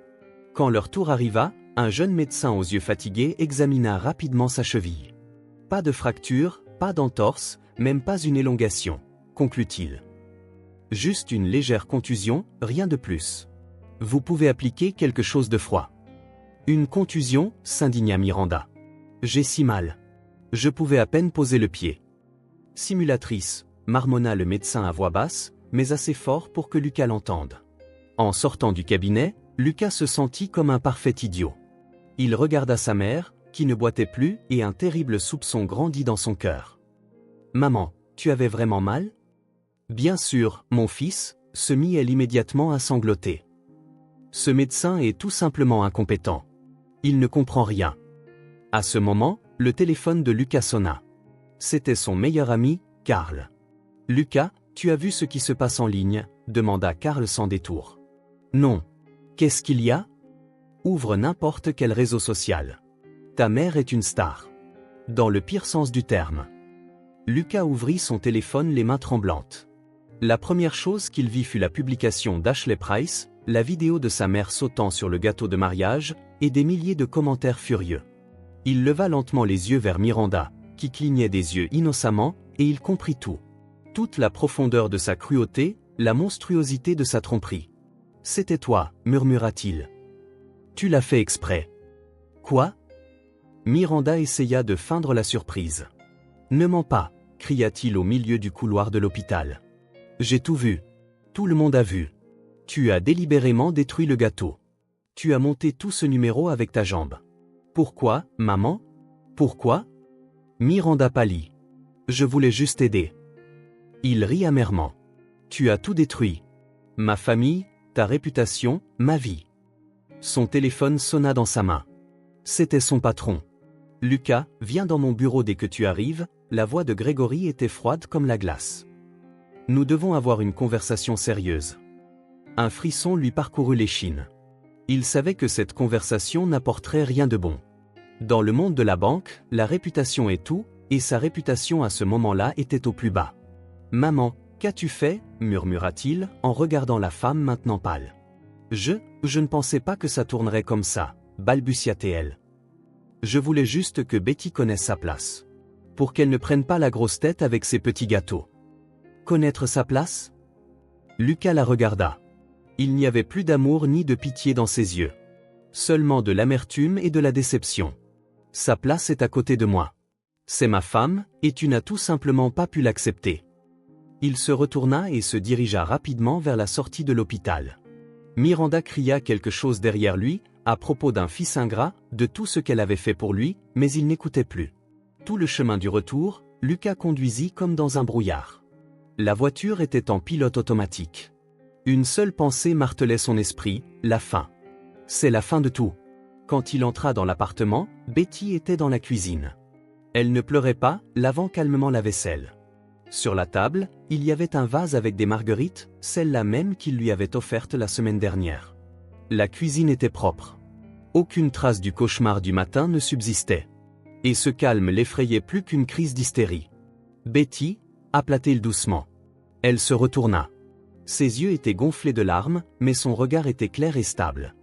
Quand leur tour arriva, un jeune médecin aux yeux fatigués examina rapidement sa cheville. « Pas de fracture, pas d'entorse, même pas une élongation », conclut-il. Juste une légère contusion, rien de plus. Vous pouvez appliquer quelque chose de froid. Une contusion, s'indigna Miranda. J'ai si mal. Je pouvais à peine poser le pied. Simulatrice, marmonna le médecin à voix basse, mais assez fort pour que Lucas l'entende. En sortant du cabinet, Lucas se sentit comme un parfait idiot. Il regarda sa mère, qui ne boitait plus, et un terrible soupçon grandit dans son cœur. « Maman, tu avais vraiment mal ?» « Bien sûr, mon fils » se mit-elle immédiatement à sangloter. « Ce médecin est tout simplement incompétent. Il ne comprend rien. » À ce moment, le téléphone de Lucas sonna. C'était son meilleur ami, Karl. « Lucas, tu as vu ce qui se passe en ligne » demanda Karl sans détour. « Non. Qu'est-ce qu'il y a ?» Ouvre n'importe quel réseau social. Ta mère est une star. Dans le pire sens du terme. Lucas ouvrit son téléphone les mains tremblantes. La première chose qu'il vit fut la publication d'Ashley Price, la vidéo de sa mère sautant sur le gâteau de mariage, et des milliers de commentaires furieux. Il leva lentement les yeux vers Miranda, qui clignait des yeux innocemment, et il comprit tout. Toute la profondeur de sa cruauté, la monstruosité de sa tromperie. « C'était toi, murmura-t-il. Tu l'as fait exprès. » Quoi ? Miranda essaya de feindre la surprise. « Ne mens pas, cria-t-il au milieu du couloir de l'hôpital. J'ai tout vu. Tout le monde a vu. Tu as délibérément détruit le gâteau. Tu as monté tout ce numéro avec ta jambe. Pourquoi, maman ? Pourquoi ? Miranda pâlit. Je voulais juste aider. Il rit amèrement. Tu as tout détruit. Ma famille, ta réputation, ma vie. Son téléphone sonna dans sa main. C'était son patron. Lucas, viens dans mon bureau dès que tu arrives. La voix de Grégory était froide comme la glace. Nous devons avoir une conversation sérieuse. Un frisson lui parcourut l'échine. Il savait que cette conversation n'apporterait rien de bon. Dans le monde de la banque, la réputation est tout, et sa réputation à ce moment-là était au plus bas. « Maman, qu'as-tu fait » murmura-t-il, en regardant la femme maintenant pâle. « Je ne pensais pas que ça tournerait comme ça » balbutia-t-elle. « Je voulais juste que Betty connaisse sa place. Pour qu'elle ne prenne pas la grosse tête avec ses petits gâteaux. » Connaître sa place ? Lucas la regarda. Il n'y avait plus d'amour ni de pitié dans ses yeux. Seulement de l'amertume et de la déception. Sa place est à côté de moi. C'est ma femme, et tu n'as tout simplement pas pu l'accepter. Il se retourna et se dirigea rapidement vers la sortie de l'hôpital. Miranda cria quelque chose derrière lui, à propos d'un fils ingrat, de tout ce qu'elle avait fait pour lui, mais il n'écoutait plus. Tout le chemin du retour, Lucas conduisit comme dans un brouillard. La voiture était en pilote automatique. Une seule pensée martelait son esprit, la fin. C'est la fin de tout. Quand il entra dans l'appartement, Betty était dans la cuisine. Elle ne pleurait pas, lavant calmement la vaisselle. Sur la table, il y avait un vase avec des marguerites, celle-là même qu'il lui avait offerte la semaine dernière. La cuisine était propre. Aucune trace du cauchemar du matin ne subsistait. Et ce calme l'effrayait plus qu'une crise d'hystérie. Betty, appela-t-il doucement. Elle se retourna. Ses yeux étaient gonflés de larmes, mais son regard était clair et stable.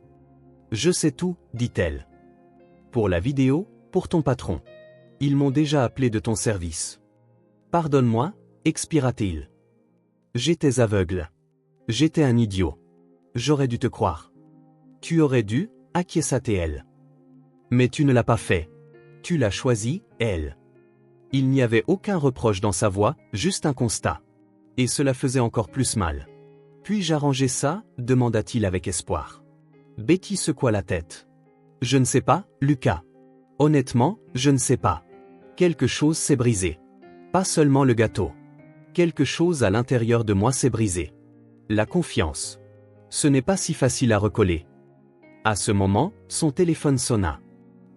« Je sais tout, dit-elle. Pour la vidéo, pour ton patron. Ils m'ont déjà appelé de ton service. Pardonne-moi, expira-t-il. J'étais aveugle. J'étais un idiot. J'aurais dû te croire. Tu aurais dû, acquiesça-t-elle. Mais tu ne l'as pas fait. Tu l'as choisi, elle. Il n'y avait aucun reproche dans sa voix, juste un constat. Et cela faisait encore plus mal. Puis-je arranger ça, demanda-t-il avec espoir. Betty secoua la tête. Je ne sais pas, Lucas. Honnêtement, je ne sais pas. Quelque chose s'est brisé. Pas seulement le gâteau. Quelque chose à l'intérieur de moi s'est brisé. La confiance. Ce n'est pas si facile à recoller. À ce moment, son téléphone sonna.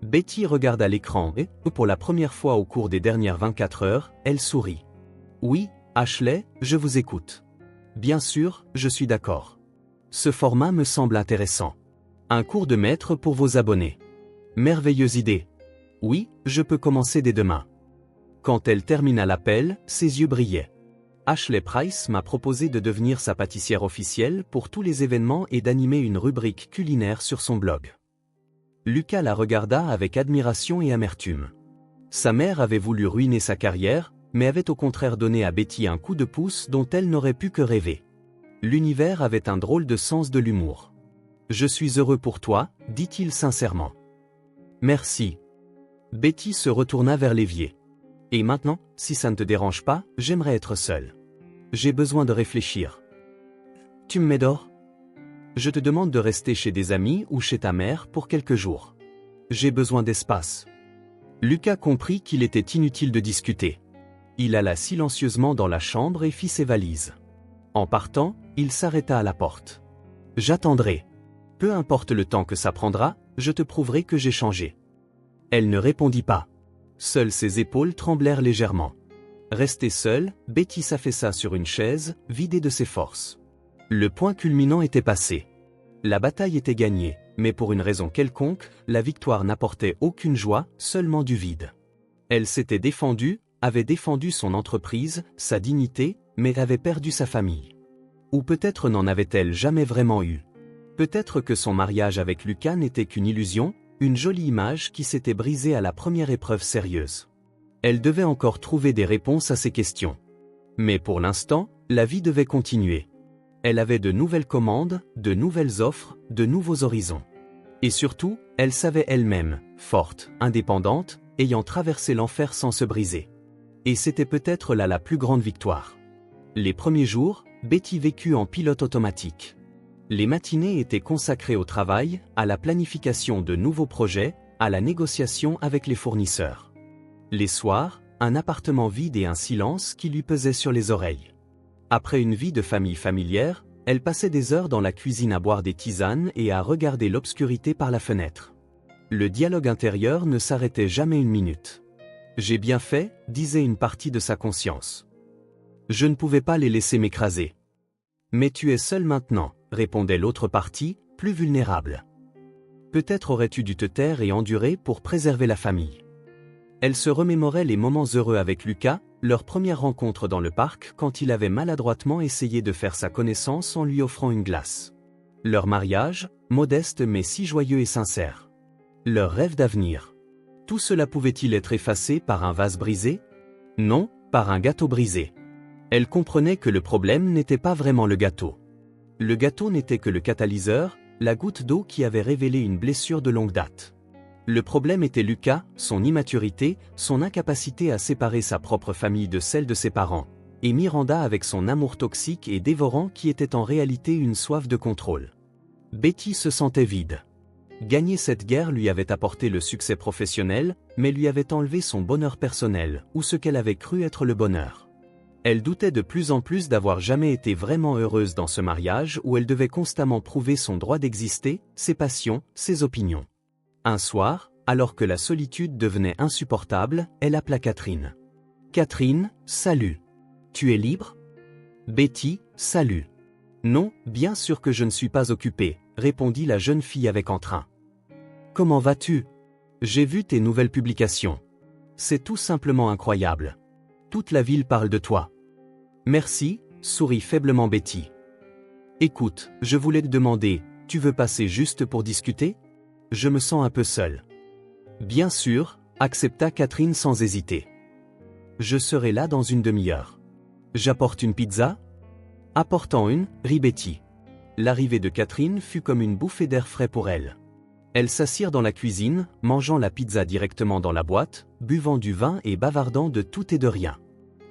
Betty regarda l'écran et, pour la première fois au cours des dernières 24 heures, elle sourit. Oui, Ashley, je vous écoute. Bien sûr, je suis d'accord. Ce format me semble intéressant. Un cours de maître pour vos abonnés. Merveilleuse idée. Oui, je peux commencer dès demain. Quand elle termina l'appel, ses yeux brillaient. Ashley Price m'a proposé de devenir sa pâtissière officielle pour tous les événements et d'animer une rubrique culinaire sur son blog. Lucas la regarda avec admiration et amertume. Sa mère avait voulu ruiner sa carrière, mais avait au contraire donné à Betty un coup de pouce dont elle n'aurait pu que rêver. L'univers avait un drôle de sens de l'humour. « Je suis heureux pour toi, dit-il sincèrement. Merci. Betty se retourna vers l'évier. Et maintenant, si ça ne te dérange pas, j'aimerais être seule. J'ai besoin de réfléchir. Tu me mets d'or ? Je te demande de rester chez des amis ou chez ta mère pour quelques jours. J'ai besoin d'espace. Lucas comprit qu'il était inutile de discuter. Il alla silencieusement dans la chambre et fit ses valises. En partant, il s'arrêta à la porte. J'attendrai. Peu importe le temps que ça prendra, je te prouverai que j'ai changé. Elle ne répondit pas. Seules ses épaules tremblèrent légèrement. Restée seule, Betty s'affaissa sur une chaise, vidée de ses forces. Le point culminant était passé. La bataille était gagnée, mais pour une raison quelconque, la victoire n'apportait aucune joie, seulement du vide. Elle s'était défendue, avait défendu son entreprise, sa dignité, mais avait perdu sa famille. Ou peut-être n'en avait-elle jamais vraiment eu. Peut-être que son mariage avec Lucas n'était qu'une illusion, une jolie image qui s'était brisée à la première épreuve sérieuse. Elle devait encore trouver des réponses à ces questions. Mais pour l'instant, la vie devait continuer. Elle avait de nouvelles commandes, de nouvelles offres, de nouveaux horizons. Et surtout, elle savait elle-même, forte, indépendante, ayant traversé l'enfer sans se briser. Et c'était peut-être là la plus grande victoire. Les premiers jours, Betty vécut en pilote automatique. Les matinées étaient consacrées au travail, à la planification de nouveaux projets, à la négociation avec les fournisseurs. Les soirs, un appartement vide et un silence qui lui pesait sur les oreilles. Après une vie de famille familière, elle passait des heures dans la cuisine à boire des tisanes et à regarder l'obscurité par la fenêtre. Le dialogue intérieur ne s'arrêtait jamais une minute. « J'ai bien fait », disait une partie de sa conscience. « Je ne pouvais pas les laisser m'écraser. »« Mais tu es seule maintenant », répondait l'autre partie, plus vulnérable. « Peut-être aurais-tu dû te taire et endurer pour préserver la famille. » Elle se remémorait les moments heureux avec Lucas, leur première rencontre dans le parc quand il avait maladroitement essayé de faire sa connaissance en lui offrant une glace. Leur mariage, modeste mais si joyeux et sincère. Leur rêve d'avenir. Tout cela pouvait-il être effacé par un vase brisé? Non, par un gâteau brisé. Elle comprenait que le problème n'était pas vraiment le gâteau. Le gâteau n'était que le catalyseur, la goutte d'eau qui avait révélé une blessure de longue date. Le problème était Lucas, son immaturité, son incapacité à séparer sa propre famille de celle de ses parents. et Miranda avec son amour toxique et dévorant qui était en réalité une soif de contrôle. Betty se sentait vide. Gagner cette guerre lui avait apporté le succès professionnel, mais lui avait enlevé son bonheur personnel, ou ce qu'elle avait cru être le bonheur. Elle doutait de plus en plus d'avoir jamais été vraiment heureuse dans ce mariage où elle devait constamment prouver son droit d'exister, ses passions, ses opinions. Un soir, alors que la solitude devenait insupportable, elle appela Catherine. « Catherine, salut. Tu es libre ?» « Betty, salut. »« Non, bien sûr que je ne suis pas occupée, » répondit la jeune fille avec entrain. « Comment vas-tu ? J'ai vu tes nouvelles publications. C'est tout simplement incroyable. Toute la ville parle de toi. » « Merci, » sourit faiblement Betty. « Écoute, je voulais te demander, tu veux passer juste pour discuter ? Je me sens un peu seule. »« Bien sûr, » accepta Catherine sans hésiter. « Je serai là dans une demi-heure. J'apporte une pizza ? » Apportant une, rit Betty. L'arrivée de Catherine fut comme une bouffée d'air frais pour elle. Elles s'assirent dans la cuisine, mangeant la pizza directement dans la boîte, buvant du vin et bavardant de tout et de rien.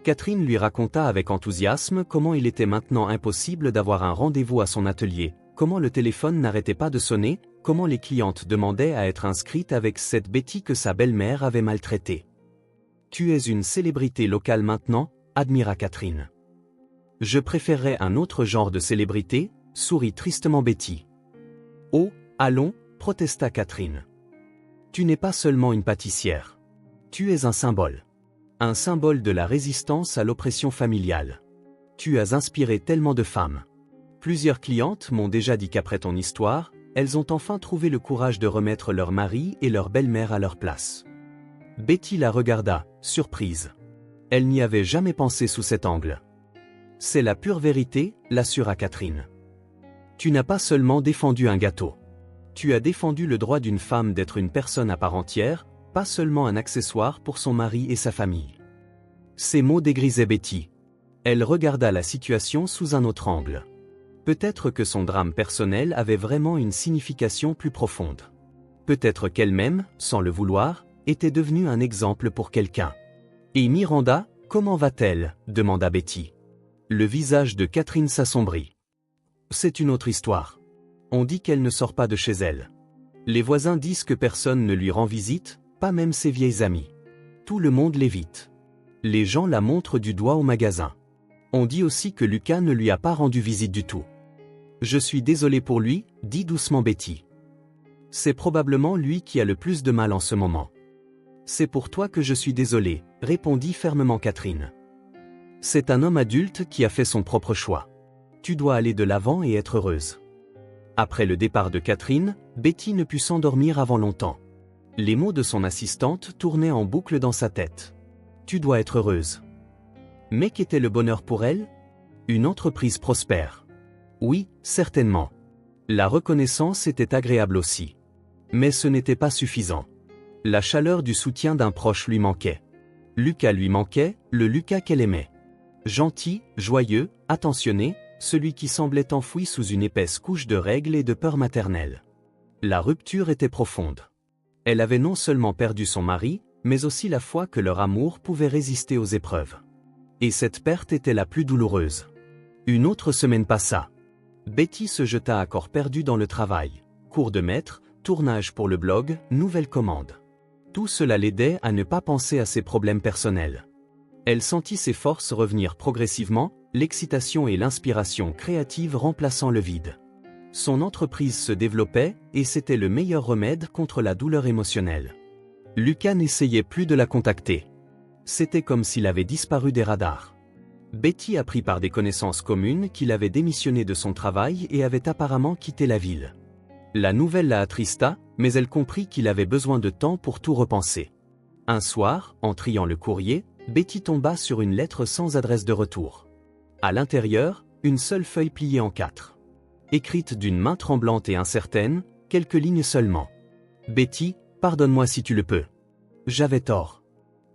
Catherine lui raconta avec enthousiasme comment il était maintenant impossible d'avoir un rendez-vous à son atelier, comment le téléphone n'arrêtait pas de sonner, comment les clientes demandaient à être inscrites avec cette Betty que sa belle-mère avait maltraitée. « Tu es une célébrité locale maintenant » admira Catherine. « Je préférerais un autre genre de célébrité » sourit tristement Betty. « Oh, allons » protesta Catherine. « Tu n'es pas seulement une pâtissière. Tu es un symbole. Un symbole de la résistance à l'oppression familiale. Tu as inspiré tellement de femmes. Plusieurs clientes m'ont déjà dit qu'après ton histoire, elles ont enfin trouvé le courage de remettre leur mari et leur belle-mère à leur place. » Betty la regarda, surprise. Elle n'y avait jamais pensé sous cet angle. « C'est la pure vérité » l'assura Catherine. « Tu n'as pas seulement défendu un gâteau. Tu as défendu le droit d'une femme d'être une personne à part entière, pas seulement un accessoire pour son mari et sa famille. » Ces mots dégrisaient Betty. Elle regarda la situation sous un autre angle. Peut-être que son drame personnel avait vraiment une signification plus profonde. Peut-être qu'elle-même, sans le vouloir, était devenue un exemple pour quelqu'un. « Et Miranda, comment va-t-elle » demanda Betty. Le visage de Catherine s'assombrit. « C'est une autre histoire. On dit qu'elle ne sort pas de chez elle. Les voisins disent que personne ne lui rend visite, pas même ses vieilles amies. Tout le monde l'évite. Les gens la montrent du doigt au magasin. On dit aussi que Lucas ne lui a pas rendu visite du tout. Je suis désolé pour lui, dit doucement Betty. C'est probablement lui qui a le plus de mal en ce moment. C'est pour toi que je suis désolé, répondit fermement Catherine. C'est un homme adulte qui a fait son propre choix. Tu dois aller de l'avant et être heureuse. Après le départ de Catherine, Betty ne put s'endormir avant longtemps. Les mots de son assistante tournaient en boucle dans sa tête. Tu dois être heureuse. Mais qu'était le bonheur pour elle ? Une entreprise prospère. Oui, certainement. La reconnaissance était agréable aussi. Mais ce n'était pas suffisant. La chaleur du soutien d'un proche lui manquait. Lucas lui manquait, le Lucas qu'elle aimait. Gentil, joyeux, attentionné, celui qui semblait enfoui sous une épaisse couche de règles et de peur maternelle. La rupture était profonde. Elle avait non seulement perdu son mari, mais aussi la foi que leur amour pouvait résister aux épreuves. Et cette perte était la plus douloureuse. Une autre semaine passa. Betty se jeta à corps perdu dans le travail. Cours de maître, tournage pour le blog, nouvelles commandes. Tout cela l'aidait à ne pas penser à ses problèmes personnels. Elle sentit ses forces revenir progressivement, l'excitation et l'inspiration créative remplaçant le vide. Son entreprise se développait, et c'était le meilleur remède contre la douleur émotionnelle. Lucas n'essayait plus de la contacter. C'était comme s'il avait disparu des radars. Betty apprit par des connaissances communes qu'il avait démissionné de son travail et avait apparemment quitté la ville. La nouvelle la attrista, mais elle comprit qu'il avait besoin de temps pour tout repenser. Un soir, en triant le courrier, Betty tomba sur une lettre sans adresse de retour. À l'intérieur, une seule feuille pliée en 4. Écrite d'une main tremblante et incertaine, quelques lignes seulement. « Betty, pardonne-moi si tu le peux. J'avais tort.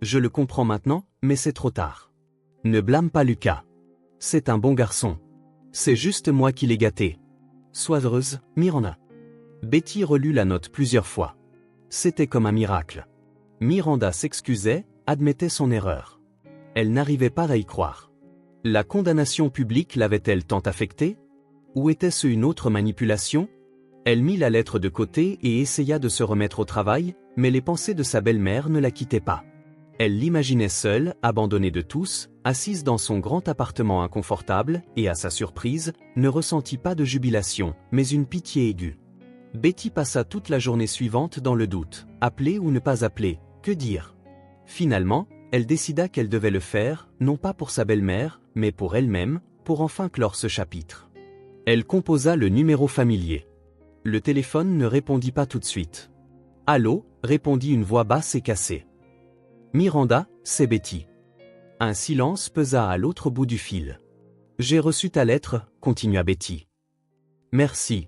Je le comprends maintenant, mais c'est trop tard. Ne blâme pas Lucas. C'est un bon garçon. C'est juste moi qui l'ai gâté. Sois heureuse, Miranda. » Betty relut la note plusieurs fois. C'était comme un miracle. Miranda s'excusait, admettait son erreur. Elle n'arrivait pas à y croire. La condamnation publique l'avait-elle tant affectée? Ou était-ce une autre manipulation? Elle mit la lettre de côté et essaya de se remettre au travail, mais les pensées de sa belle-mère ne la quittaient pas. Elle l'imaginait seule, abandonnée de tous, assise dans son grand appartement inconfortable, et à sa surprise, ne ressentit pas de jubilation, mais une pitié aiguë. Betty passa toute la journée suivante dans le doute, appeler ou ne pas appeler, que dire? Finalement, elle décida qu'elle devait le faire, non pas pour sa belle-mère, mais pour elle-même, pour enfin clore ce chapitre. Elle composa le numéro familier. Le téléphone ne répondit pas tout de suite. « Allô » répondit une voix basse et cassée. « Miranda, c'est Betty. » Un silence pesa à l'autre bout du fil. « J'ai reçu ta lettre » continua Betty. « Merci. »«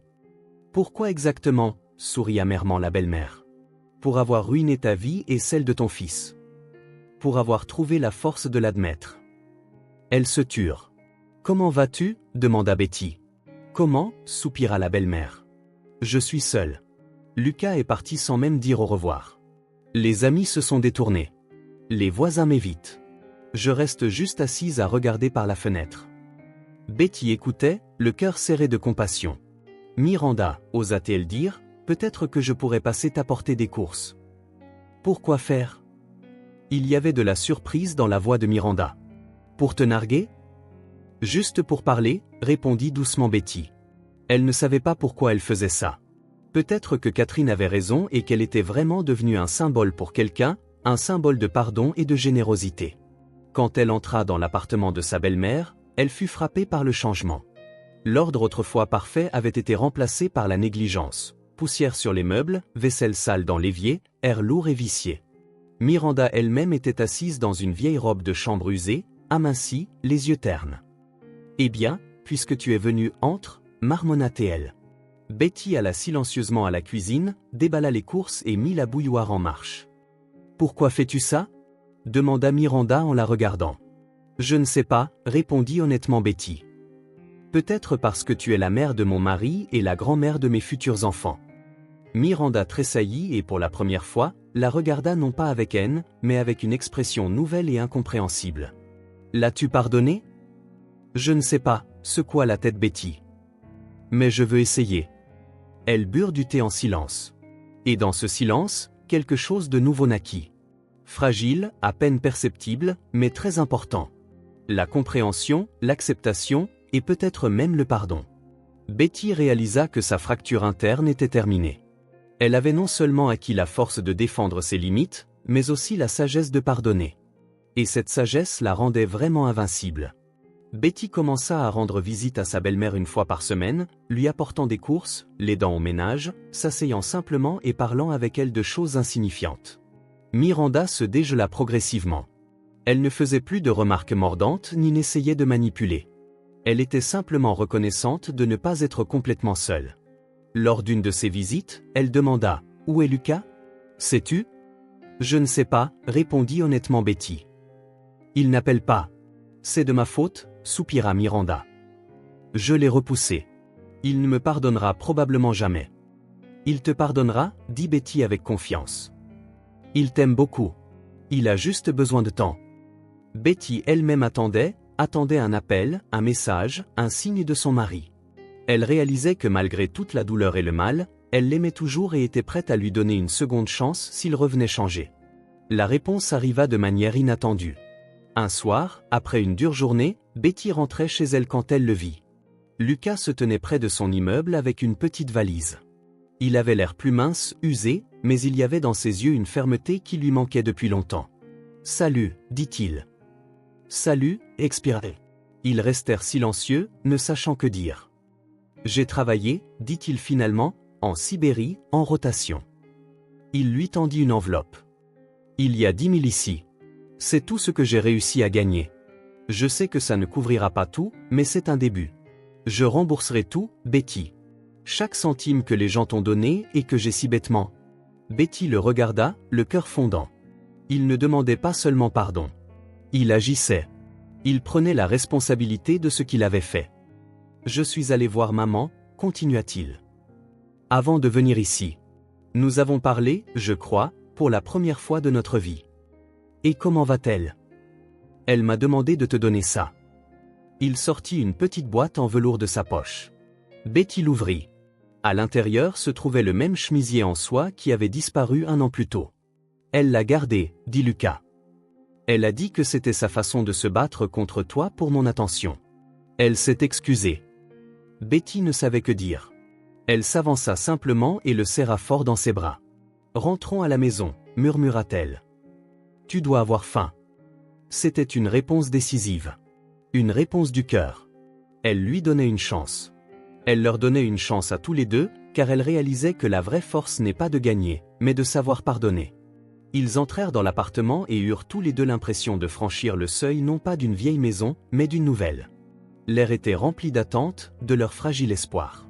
Pourquoi exactement » sourit amèrement la belle-mère. « Pour avoir ruiné ta vie et celle de ton fils. Pour avoir trouvé la force de l'admettre. » Elles se turent. « Comment vas-tu » demanda Betty. « Comment » soupira la belle-mère. « Je suis seule. » Lucas est parti sans même dire au revoir. Les amis se sont détournés. Les voisins m'évitent. Je reste juste assise à regarder par la fenêtre. Betty écoutait, le cœur serré de compassion. « Miranda, osa-t-elle dire, peut-être que je pourrais passer t'apporter des courses. » Pourquoi faire? Il y avait de la surprise dans la voix de Miranda. « Pour te narguer ?»« Juste pour parler » répondit doucement Betty. Elle ne savait pas pourquoi elle faisait ça. Peut-être que Catherine avait raison et qu'elle était vraiment devenue un symbole pour quelqu'un, un symbole de pardon et de générosité. Quand elle entra dans l'appartement de sa belle-mère, elle fut frappée par le changement. L'ordre autrefois parfait avait été remplacé par la négligence. Poussière sur les meubles, vaisselle sale dans l'évier, air lourd et vicié. Miranda elle-même était assise dans une vieille robe de chambre usée, amincie, les yeux ternes. « Eh bien, puisque tu es venue, entre » marmonna-t-elle. Betty alla silencieusement à la cuisine, déballa les courses et mit la bouilloire en marche. « Pourquoi fais-tu ça » demanda Miranda en la regardant. « Je ne sais pas » répondit honnêtement Betty. « Peut-être parce que tu es la mère de mon mari et la grand-mère de mes futurs enfants. » Miranda tressaillit et pour la première fois, la regarda non pas avec haine, mais avec une expression nouvelle et incompréhensible. « L'as-tu pardonné » ? « Je ne sais pas » secoua la tête Betty. « Mais je veux essayer. » Elles burent du thé en silence. Et dans ce silence, quelque chose de nouveau naquit. Fragile, à peine perceptible, mais très important. La compréhension, l'acceptation, et peut-être même le pardon. Betty réalisa que sa fracture interne était terminée. Elle avait non seulement acquis la force de défendre ses limites, mais aussi la sagesse de pardonner. Et cette sagesse la rendait vraiment invincible. Betty commença à rendre visite à sa belle-mère une fois par semaine, lui apportant des courses, l'aidant au ménage, s'asseyant simplement et parlant avec elle de choses insignifiantes. Miranda se dégela progressivement. Elle ne faisait plus de remarques mordantes ni n'essayait de manipuler. Elle était simplement reconnaissante de ne pas être complètement seule. Lors d'une de ses visites, elle demanda « Où est Lucas ? Sais-tu » ? « Je ne sais pas » répondit honnêtement Betty. « Il n'appelle pas. C'est de ma faute » soupira Miranda. « Je l'ai repoussé. Il ne me pardonnera probablement jamais. »« Il te pardonnera » dit Betty avec confiance. « Il t'aime beaucoup. Il a juste besoin de temps. » Betty elle-même attendait un appel, un message, un signe de son mari. Elle réalisait que malgré toute la douleur et le mal, elle l'aimait toujours et était prête à lui donner une seconde chance s'il revenait changer. La réponse arriva de manière inattendue. Un soir, après une dure journée, Betty rentrait chez elle quand elle le vit. Lucas se tenait près de son immeuble avec une petite valise. Il avait l'air plus mince, usé, mais il y avait dans ses yeux une fermeté qui lui manquait depuis longtemps. « Salut » dit-il. « Salut » expirait. Ils restèrent silencieux, ne sachant que dire. « J'ai travaillé » dit-il finalement, en Sibérie, en rotation. Il lui tendit une enveloppe. « Il y a 10 000 ici. C'est tout ce que j'ai réussi à gagner. Je sais que ça ne couvrira pas tout, mais c'est un début. Je rembourserai tout, Betty. Chaque centime que les gens t'ont donné et que j'ai si bêtement. » Betty le regarda, le cœur fondant. Il ne demandait pas seulement pardon. Il agissait. Il prenait la responsabilité de ce qu'il avait fait. « Je suis allé voir maman » continua-t-il. « Avant de venir ici. Nous avons parlé, je crois, pour la première fois de notre vie. Et comment va-t-elle ? Elle m'a demandé de te donner ça. Il sortit une petite boîte en velours de sa poche. Betty l'ouvrit. À l'intérieur se trouvait le même chemisier en soie qui avait disparu un an plus tôt. Elle l'a gardé, dit Lucas. Elle a dit que c'était sa façon de se battre contre toi pour mon attention. Elle s'est excusée. Betty ne savait que dire. Elle s'avança simplement et le serra fort dans ses bras. Rentrons à la maison, murmura-t-elle. Tu dois avoir faim. C'était une réponse décisive. Une réponse du cœur. Elle lui donnait une chance. Elle leur donnait une chance à tous les deux, car elle réalisait que la vraie force n'est pas de gagner, mais de savoir pardonner. Ils entrèrent dans l'appartement et eurent tous les deux l'impression de franchir le seuil non pas d'une vieille maison, mais d'une nouvelle. L'air était rempli d'attente, de leur fragile espoir.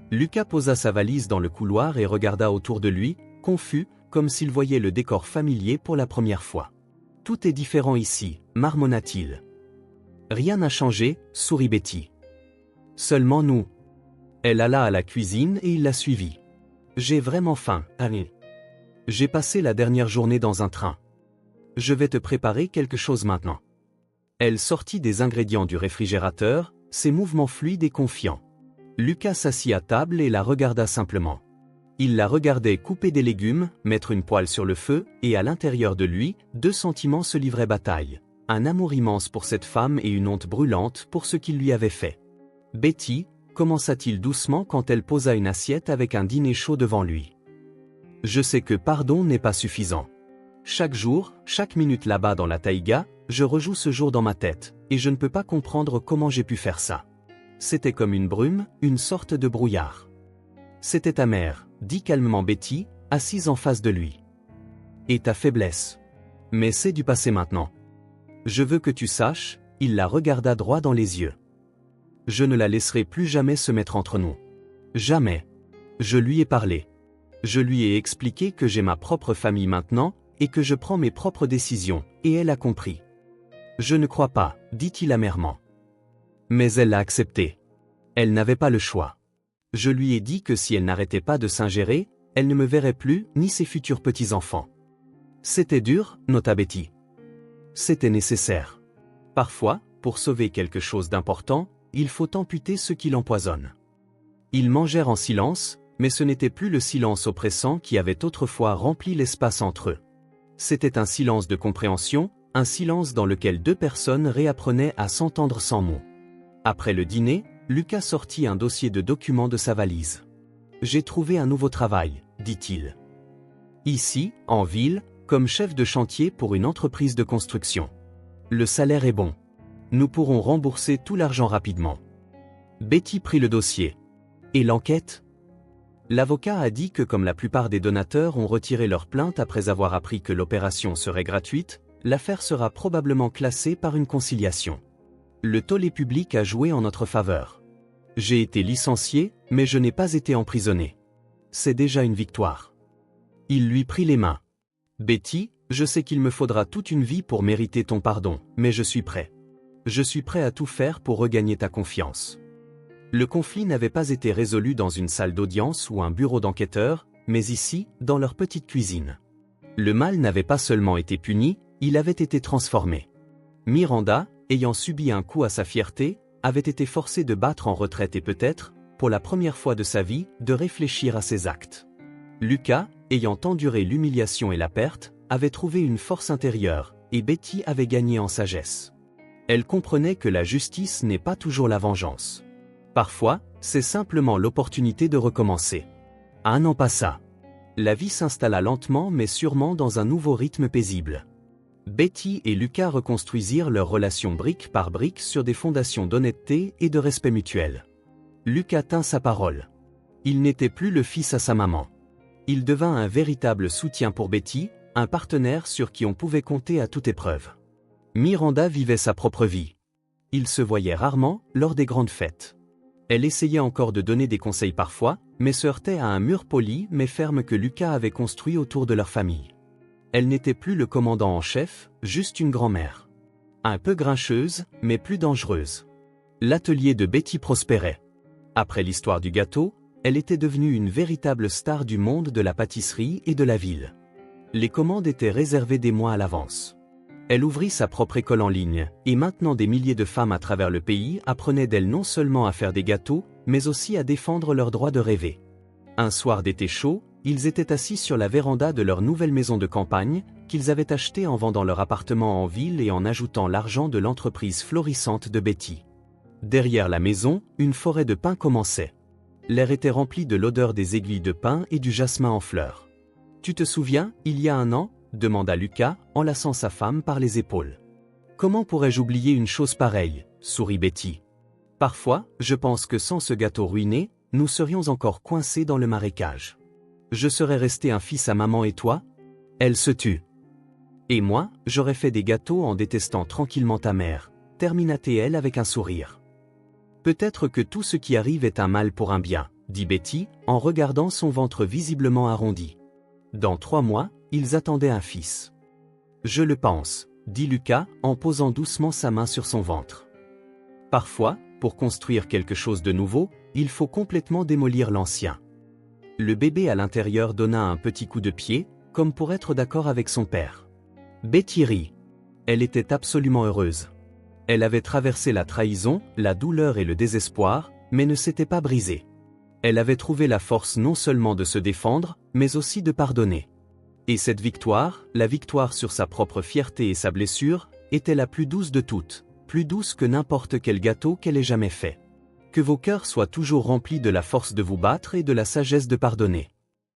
Lucas posa sa valise dans le couloir et regarda autour de lui, confus, comme s'il voyait le décor familier pour la première fois. « Tout est différent ici », marmonna-t-il. « Rien n'a changé », sourit Betty. « Seulement nous. » Elle alla à la cuisine et il la suivit. « J'ai vraiment faim, Annie. J'ai passé la dernière journée dans un train. Je vais te préparer quelque chose maintenant. » Elle sortit des ingrédients du réfrigérateur, ses mouvements fluides et confiants. Lucas s'assit à table et la regarda simplement. Il la regardait couper des légumes, mettre une poêle sur le feu, et à l'intérieur de lui, deux sentiments se livraient bataille. Un amour immense pour cette femme et une honte brûlante pour ce qu'il lui avait fait. « Betty », commença-t-il doucement quand elle posa une assiette avec un dîner chaud devant lui. « Je sais que pardon n'est pas suffisant. Chaque jour, chaque minute là-bas dans la taïga, je rejoue ce jour dans ma tête, et je ne peux pas comprendre comment j'ai pu faire ça. C'était comme une brume, une sorte de brouillard. C'était ta mère, dit calmement Betty, assise en face de lui. Et ta faiblesse. Mais c'est du passé maintenant. Je veux que tu saches, il la regarda droit dans les yeux. Je ne la laisserai plus jamais se mettre entre nous. Jamais. Je lui ai parlé. Je lui ai expliqué que j'ai ma propre famille maintenant, et que je prends mes propres décisions, et elle a compris. Je ne crois pas, dit-il amèrement. Mais elle l'a accepté. Elle n'avait pas le choix. Je lui ai dit que si elle n'arrêtait pas de s'ingérer, elle ne me verrait plus, ni ses futurs petits-enfants. C'était dur, nota Betty. C'était nécessaire. Parfois, pour sauver quelque chose d'important, il faut amputer ce qui l'empoisonne. Ils mangèrent en silence, mais ce n'était plus le silence oppressant qui avait autrefois rempli l'espace entre eux. C'était un silence de compréhension, un silence dans lequel deux personnes réapprenaient à s'entendre sans mots. Après le dîner, Lucas sortit un dossier de documents de sa valise. « J'ai trouvé un nouveau travail, dit-il. Ici, en ville, comme chef de chantier pour une entreprise de construction. Le salaire est bon. Nous pourrons rembourser tout l'argent rapidement. » Betty prit le dossier. « Et l'enquête ?» L'avocat a dit que comme la plupart des donateurs ont retiré leur plainte après avoir appris que l'opération serait gratuite, l'affaire sera probablement classée par une conciliation. Le tollé public a joué en notre faveur. J'ai été licencié, mais je n'ai pas été emprisonné. C'est déjà une victoire. Il lui prit les mains. « Betty, je sais qu'il me faudra toute une vie pour mériter ton pardon, mais je suis prêt. Je suis prêt à tout faire pour regagner ta confiance. » Le conflit n'avait pas été résolu dans une salle d'audience ou un bureau d'enquêteur, mais ici, dans leur petite cuisine. Le mal n'avait pas seulement été puni, il avait été transformé. Miranda, ayant subi un coup à sa fierté, avait été forcée de battre en retraite et peut-être, pour la première fois de sa vie, de réfléchir à ses actes. Lucas, ayant enduré l'humiliation et la perte, avait trouvé une force intérieure, et Betty avait gagné en sagesse. Elle comprenait que la justice n'est pas toujours la vengeance. Parfois, c'est simplement l'opportunité de recommencer. Un an passa. La vie s'installa lentement mais sûrement dans un nouveau rythme paisible. Betty et Lucas reconstruisirent leur relation brique par brique sur des fondations d'honnêteté et de respect mutuel. Lucas tint sa parole. Il n'était plus le fils à sa maman. Il devint un véritable soutien pour Betty, un partenaire sur qui on pouvait compter à toute épreuve. Miranda vivait sa propre vie. Ils se voyaient rarement, lors des grandes fêtes. Elle essayait encore de donner des conseils parfois, mais se heurtait à un mur poli mais ferme que Lucas avait construit autour de leur famille. Elle n'était plus le commandant en chef, juste une grand-mère. Un peu grincheuse, mais plus dangereuse. L'atelier de Betty prospérait. Après l'histoire du gâteau, elle était devenue une véritable star du monde de la pâtisserie et de la ville. Les commandes étaient réservées des mois à l'avance. Elle ouvrit sa propre école en ligne, et maintenant des milliers de femmes à travers le pays apprenaient d'elle non seulement à faire des gâteaux, mais aussi à défendre leur droit de rêver. Un soir d'été chaud, ils étaient assis sur la véranda de leur nouvelle maison de campagne, qu'ils avaient achetée en vendant leur appartement en ville et en ajoutant l'argent de l'entreprise florissante de Betty. Derrière la maison, une forêt de pins commençait. L'air était rempli de l'odeur des aiguilles de pin et du jasmin en fleurs. « Tu te souviens, il y a un an ?» demanda Lucas, enlaçant sa femme par les épaules. « Comment pourrais-je oublier une chose pareille ?» sourit Betty. « Parfois, je pense que sans ce gâteau ruiné, nous serions encore coincés dans le marécage. Je serais resté un fils à maman et toi ?» Elle se tut. « Et moi, j'aurais fait des gâteaux en détestant tranquillement ta mère, » termina-t-elle avec un sourire. « Peut-être que tout ce qui arrive est un mal pour un bien, » dit Betty, en regardant son ventre visiblement arrondi. Dans 3 mois, ils attendaient un fils. « Je le pense, » dit Lucas, en posant doucement sa main sur son ventre. Parfois, pour construire quelque chose de nouveau, il faut complètement démolir l'ancien. Le bébé à l'intérieur donna un petit coup de pied, comme pour être d'accord avec son père. Betty rit. Elle était absolument heureuse. Elle avait traversé la trahison, la douleur et le désespoir, mais ne s'était pas brisée. Elle avait trouvé la force non seulement de se défendre, mais aussi de pardonner. Et cette victoire, la victoire sur sa propre fierté et sa blessure, était la plus douce de toutes, plus douce que n'importe quel gâteau qu'elle ait jamais fait. Que vos cœurs soient toujours remplis de la force de vous battre et de la sagesse de pardonner.